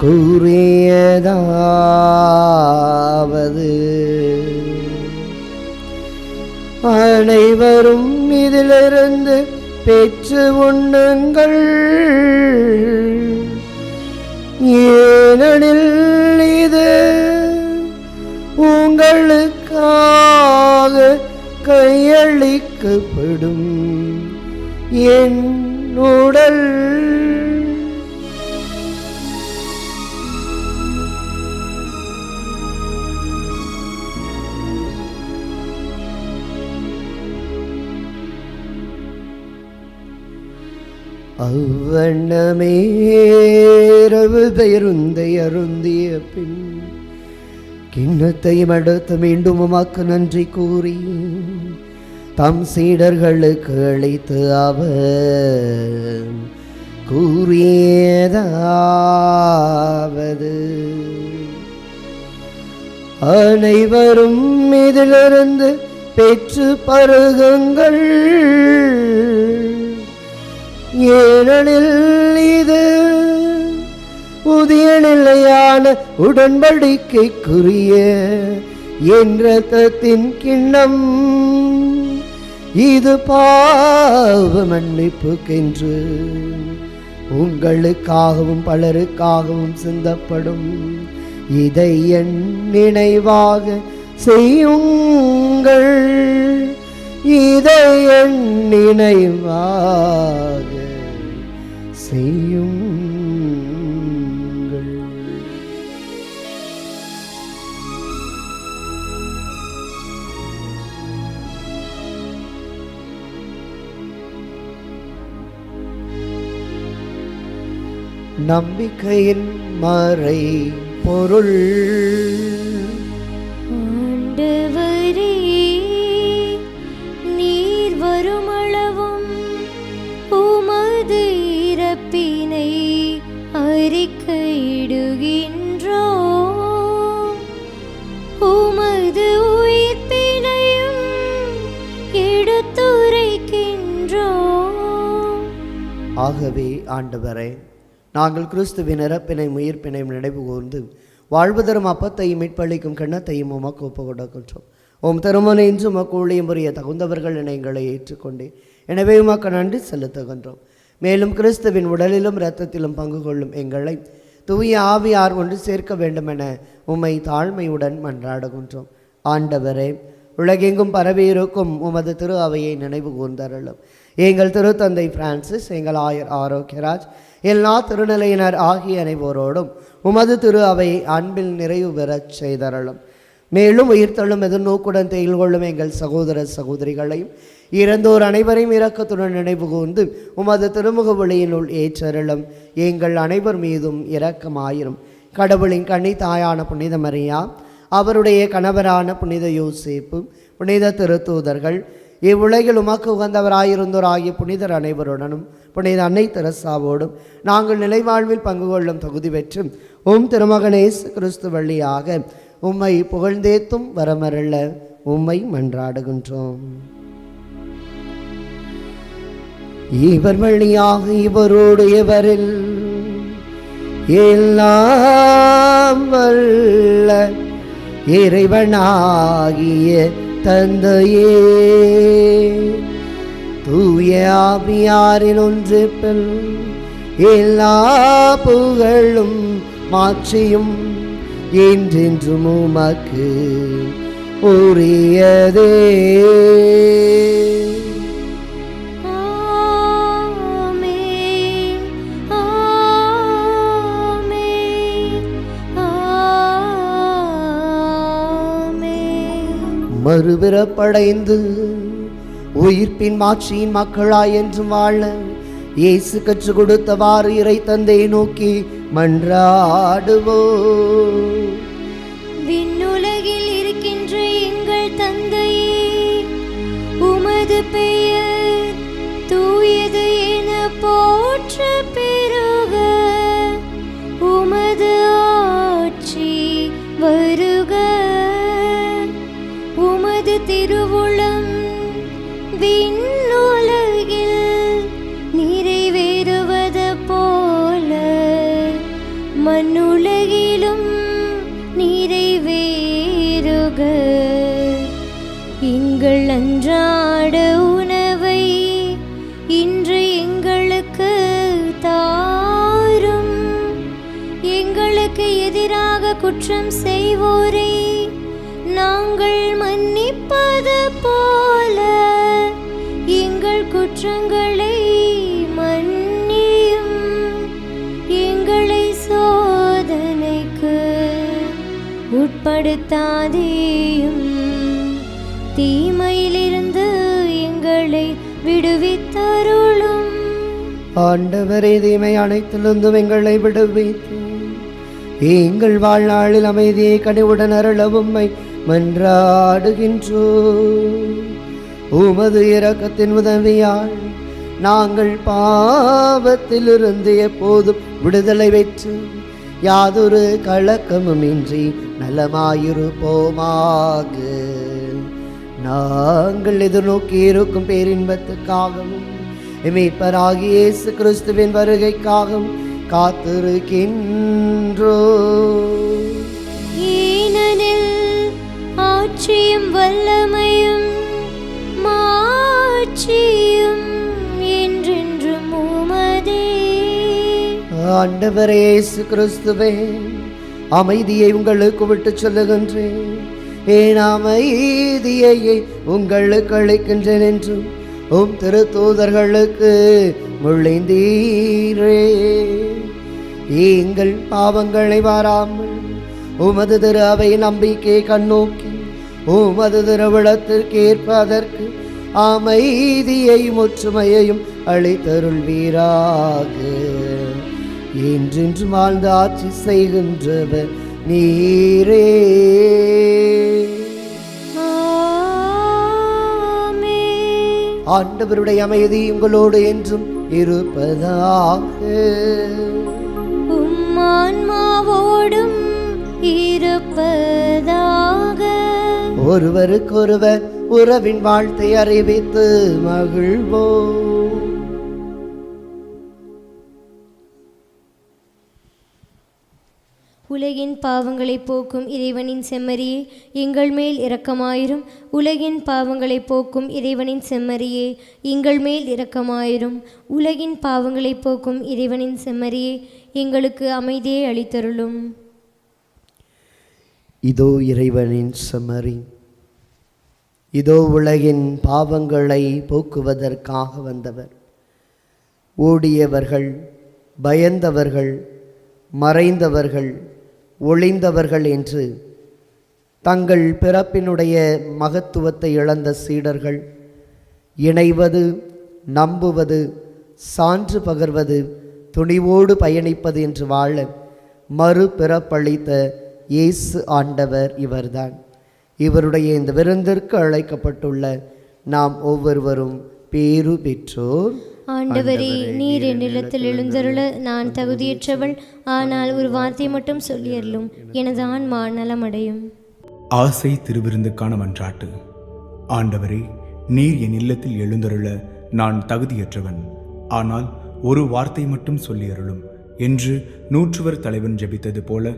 கூறியதாவது, அனைவரும் இதிலிருந்து பெற்று உண்ணுங்கள், ஏனெனில் இது உங்களுக்காக கையளிக்கப்படும் என் உடல். அவ்வண்ணமே இரவு பெயருந்தை அருந்திய பின் கிண்ணத்தையும் அடுத்து மீண்டும் உமக்கு நன்றி கூறி தம் சீடர்களுக்கு அளித்து அவர் கூறியதாவது, அனைவரும் இதிலிருந்து பெற்று பருகுங்கள், ஏனெனில் இது புதிய நிலையான உடன்படிக்கைக்குரிய என் இரத்தத்தின் கிண்ணம். இது பாவ மன்னிப்புக்கென்று உங்களுக்காகவும் பலருக்காகவும் சிந்தப்படும். இதை என் நினைவாக செய்யுங்கள், இதை என் நினைவாக செய்யுங்கள். நம்பிக்கையின் மறை பொருள். ஆண்டவரே, நீர் வருமளவும் உமது இறப்பினை அறிக்கையிடுகின்றோம், உமது உயிர்ப்பினையும் எடுத்துரைக்கின்றோம். ஆகவே ஆண்டவரே, நாங்கள் கிறிஸ்துவின் இறப்பினையும் உயிர்ப்பினையும் நினைவு கூர்ந்து வாழ்வு தரும் அப்பத்தையும் மீட்பளிக்கும் கிண்ணத்தையும் உமக்கு ஒப்பு கொடுக்கின்றோம். உம் திருமணம் இன்று உமக்கு ஊழியம் புரிய தகுந்தவர்கள் என எங்களை ஏற்றுக்கொண்டே, எனவே உமக்கு நன்றி செலுத்துகின்றோம். மேலும் கிறிஸ்துவின் உடலிலும் இரத்தத்திலும் பங்கு கொள்ளும் எங்களை தூய ஆவியார் ஒன்று சேர்க்க வேண்டும் என உம்மை தாழ்மையுடன் மன்றாடுகின்றோம். ஆண்டவரே, உலகெங்கும் பரவியிருக்கும் உமது திரு அவையை நினைவு கூர்ந்தருளும். எங்கள் திருத்தந்தை பிரான்சிஸ், எங்கள் ஆயர் ஆரோக்கியராஜ், எல்லா திருநிலையினர் ஆகிய அனைவரோடும் உமது திரு அவையை அன்பில் நிறைவு பெறச் செய்தருளும். மேலும் உயிர்த்தள்ளும் எதிர்நோக்குடன் தேயில் கொள்ளும் எங்கள் சகோதர சகோதரிகளையும் இறந்தோர் அனைவரையும் இரக்கத்துடன் நினைவு கூர்ந்து உமது திருமுக ஒளியினுள் ஏற்றருளும். எங்கள் அனைவர் மீதும் இரக்கமாயிரும். கடவுளின் கன்னி தாயான புனித மரியா, அவருடைய கணவரான புனித யோசேப்பு, புனித திருத்தூதர்கள், இவ்வுலகில் உமக்கு உகந்தவராயிருந்தோர் ஆகிய புனிதர் அனைவருடனும் புனித அன்னை தெரசாவோடும் நாங்கள் நிலைவாழ்வில் பங்கு கொள்ளும் தகுதி பெற்று உம் திருமகனேசு கிறிஸ்து வழியாக உம்மை புகழ்ந்தேத்தும் வரமருள உம்மை மன்றாடுகின்றோம். இவர் வழியாக இவரோடு இவரில் எல்லாம் வல்ல இறைவனாகிய தந்தையே, தூய ஆவியாரின் ஒன்றிப்பில் எல்லா புகழும் மாட்சியும் என்றென்றும் உமக்கு உரியதே. மறுபிறப்படைந்து உயிர்ப்பின் மாட்சியின் மக்களாய் என்றும் வாழ இயேசு கற்றுக் கொடுத்தவாறு இறை தந்தையை நோக்கி மன்றாடுவோம். விண்ணுலகில் இருக்கின்ற எங்கள் தந்தையே, உமது பெயர் தூயது என போற்ற பெருக, உமது ஆட்சி வருக, உமது திருவுளம் விண்ணுலகில் நிறைவேறுவது போல மண்ணுலகிலும் நிறைவேறுக. எங்கள் அன்றாட உணவை இன்று எங்களுக்கு தாரும். எங்களுக்கு எதிராக குற்றம் செய்வோரை நாங்கள் மன்னிப்பது போல எங்கள் குற்றங்களை மன்னியும். எங்களை சோதனைக்கு உட்படுத்தாதேயும், தீமையிலிருந்து எங்களை விடுவித்தருளும். ஆண்டவரே, தீமை அனைத்திலிருந்தும் எங்களை விடுவித்து எங்கள் வாழ்நாளில் அமைதியை கனிவுடன் அருள உம்மை மன்றாடுகின்றோம். உமது இரக்கத்தின் உதவியால் நாங்கள் பாவத்திலிருந்து எப்போதும் விடுதலை பெற்று யாதொரு கலக்கமும் இன்றி நலமாயிருப்போமாக. நாங்கள் எதிர்நோக்கி இருக்கும் பேரின்பத்துக்காகவும் மீட்பராகிய இயேசு கிறிஸ்துவின் வருகைக்காகவும் காத்திருக்கின்றோ. ஏனெனில் ஆட்சியும் வல்லமையும் மாட்சியும் என்றென்றும் உமதே. ஆண்டவரே இயேசு கிறிஸ்துவே, அமைதியை உங்களுக்கு விட்டு சொல்லுகின்றேன், என் அமைதியையே உங்களுக்கு அளிக்கின்றேன் என்றும் உம் திருத்தூதர்களுக்கு மொழிந்தீரே. எங்கள் பாவங்களை வாராமல் உமது திரு அவை நம்பிக்கை கண்ணோக்கி உமது திருவிழத்திற்கு ஏற்பதற்கு அமைதியையும் ஒற்றுமையையும் அளித்தருள்வீராக. என்றென்று வாழ்ந்து ஆட்சி செய்கின்றவர் நீரே. ஆண்டவருடைய அமைதி உங்களோடு என்றும் இருப்பதாக. உம்மான்மாவோடும் இருப்பதாக. ஒருவருக்கொருவர் உறவின் வாழ்த்தை அறிவித்து மகிழ்வோம். உலகின் பாவங்களை போக்கும் இறைவனின் செம்மறியே, எங்கள் மேல் இரக்கமாயிரும். உலகின் பாவங்களை போக்கும் இறைவனின் செம்மறியே, எங்கள் மேல் இரக்கமாயிரும். உலகின் பாவங்களை போக்கும் இறைவனின் செம்மறியே, எங்களுக்கு அமைதியை அளித்தருளும். இதோ இறைவனின் செம்மறி, இதோ உலகின் பாவங்களை போக்குவதற்காக வந்தவர். ஓடியவர்கள், பயந்தவர்கள், மறைந்தவர்கள், ஒளிந்தவர்கள் என்று தங்கள் பிறப்பினுடைய மகத்துவத்தை இழந்த சீடர்கள் இணைவது, நம்புவது, சான்று பகர்வது, துணிவோடு பயணிப்பது என்று வாழ மறுபிறப்பளித்த இயேசு ஆண்டவர் இவர்தான். இவருடைய இந்த விருந்திற்கு அழைக்கப்பட்டுள்ள நாம் ஒவ்வொருவரும் பேறு பெற்றோர். ஆண்டவரே, நீர் என் நிலத்தில் எழுந்தருள நான் தகுதியற்றவள், ஆனால் ஒரு வார்த்தை மட்டும் சொல்லியருளும், எனது ஆன்மா நலமடையும். ஆசை திருவிருந்துக்கான மன்றாட்டு. ஆண்டவரே, நீர் என் இல்லத்தில் எழுந்தருள நான் தகுதியற்றவன், ஆனால் ஒரு வார்த்தை மட்டும் சொல்லியருளும் என்று நூற்றுவர் தலைவன் ஜெபித்தது போல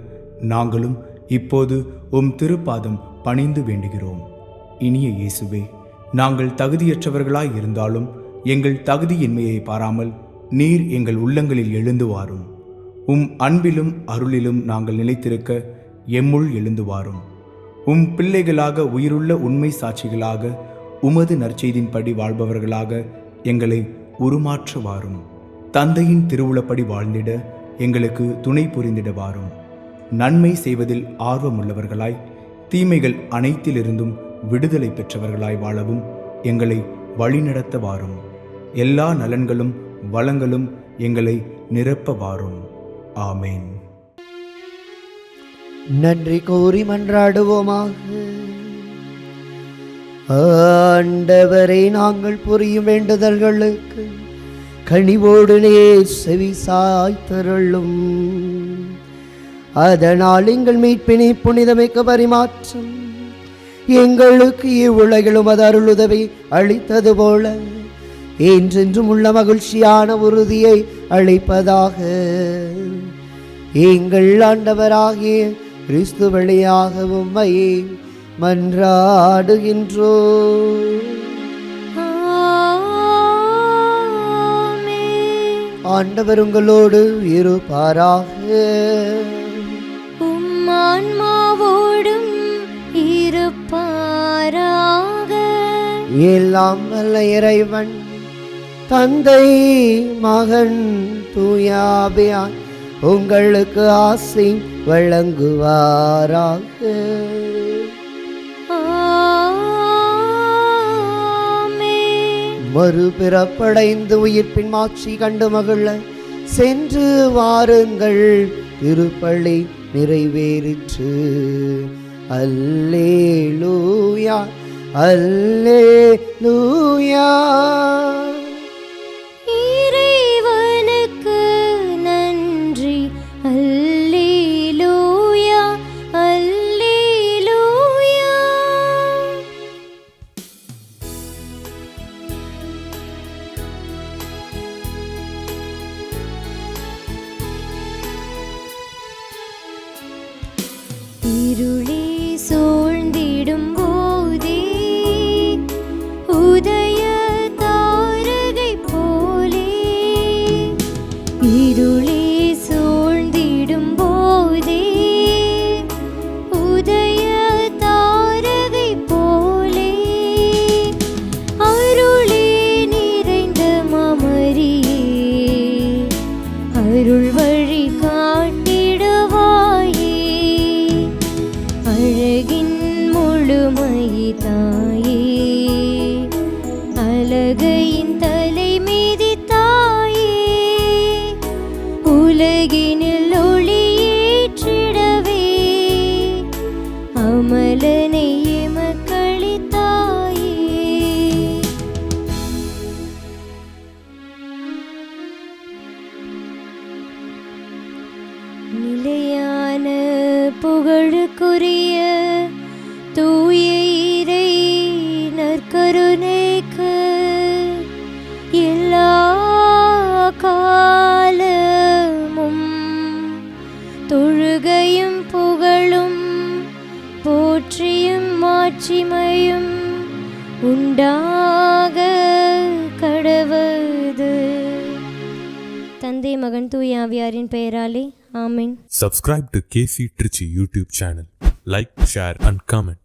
நாங்களும் இப்போது உம் திருப்பாதம் பணிந்து வேண்டுகிறோம். இனிய இயேசுவே, நாங்கள் தகுதியற்றவர்களாய் இருந்தாலும் எங்கள் தகுதியின்மையை பாராமல் நீர் எங்கள் உள்ளங்களில் எழுந்து வாரும். உம் அன்பிலும் அருளிலும் நாங்கள் நிலைத்திருக்க எம்முள் எழுந்து வாரும். உம் பிள்ளைகளாக உயிருள்ள உண்மை சாட்சிகளாக உமது நற்செய்தின்படி வாழ்பவர்களாக எங்களை உருமாற்ற வாரும். தந்தையின் திருவுளப்படி வாழ்ந்திட எங்களுக்கு துணை புரிந்திட வாரும். நன்மை செய்வதில் ஆர்வமுள்ளவர்களாய் தீமைகள் அனைத்திலிருந்தும் விடுதலை பெற்றவர்களாய் வாழவும் எங்களை வழிநடத்த வாரும். எல்லா நலன்களும் வளங்களும் எங்களை நிரப்ப வாரும். ஆமேன். நன்றி கூறி மன்றாடுவோமாக. ஆண்டவரை, நாங்கள் புரியும் வேண்டுதல்களுக்கு கனிவோடு நேர் செவி சாய்த்தருளும். அதனால் எங்கள் மீட்பினை புனிதமிக்க பரிமாற்றம் எங்களுக்கு இவ்வுலகிலும் அது அருளுதவி அளித்தது போல என்றென்றும் உள்ள மகிழ்ச்சியான உறுதியை அளிப்பதாக. எங்கள் ஆண்டவராகிய கிறிஸ்து வழியாக உம்மை மன்றாடுகின்றோம். ஆண்டவர் உங்களோடு இருப்பாராக. உம்மான்மாவோடும் இருப்பாராக. எல்லாம் வல்ல இறைவன் தந்தை, மகன், தூயாவியான் உங்களுக்கு ஆசி வழங்குவாராக. மறுபிறப்படைந்து உயிர்ப்பின் மாட்சி கண்டு மகிழ சென்று வாருங்கள். திருப்பலி நிறைவேறிற்று. அல்லேலூயா, அல்லேலூயா. இறைவனுக்கு நன்றி. அல்லேலூயா, அல்லேலூயா. இருளே சூழ்ந்திடும் போதே உதய தாரகை போலே, இருளே சூழ்ந்திடும் போதே உதய தாரகை போலே, அருளே நிறைந்த மமரியே அருள் வழி காட்டிடுவாயே, அழகின் முழுமை தாயே அழகையின் தலை மீதி தாயே, உலகினில் ஒளியேற்றிடவே அமலனை எமக்களித்தாயே. நிலையான புகழுக்குரிய தூய இறை நற்கருணைக்கு எல்லா காலமும் தொழுகையும் புகழும் போற்றியும் மாட்சிமையும் உண்டாக கடவது. தந்தை மகன் தூய ஆவியாரின் பெயராலே ஆமென். Subscribe to KC Trichy YouTube channel. Like, share and comment.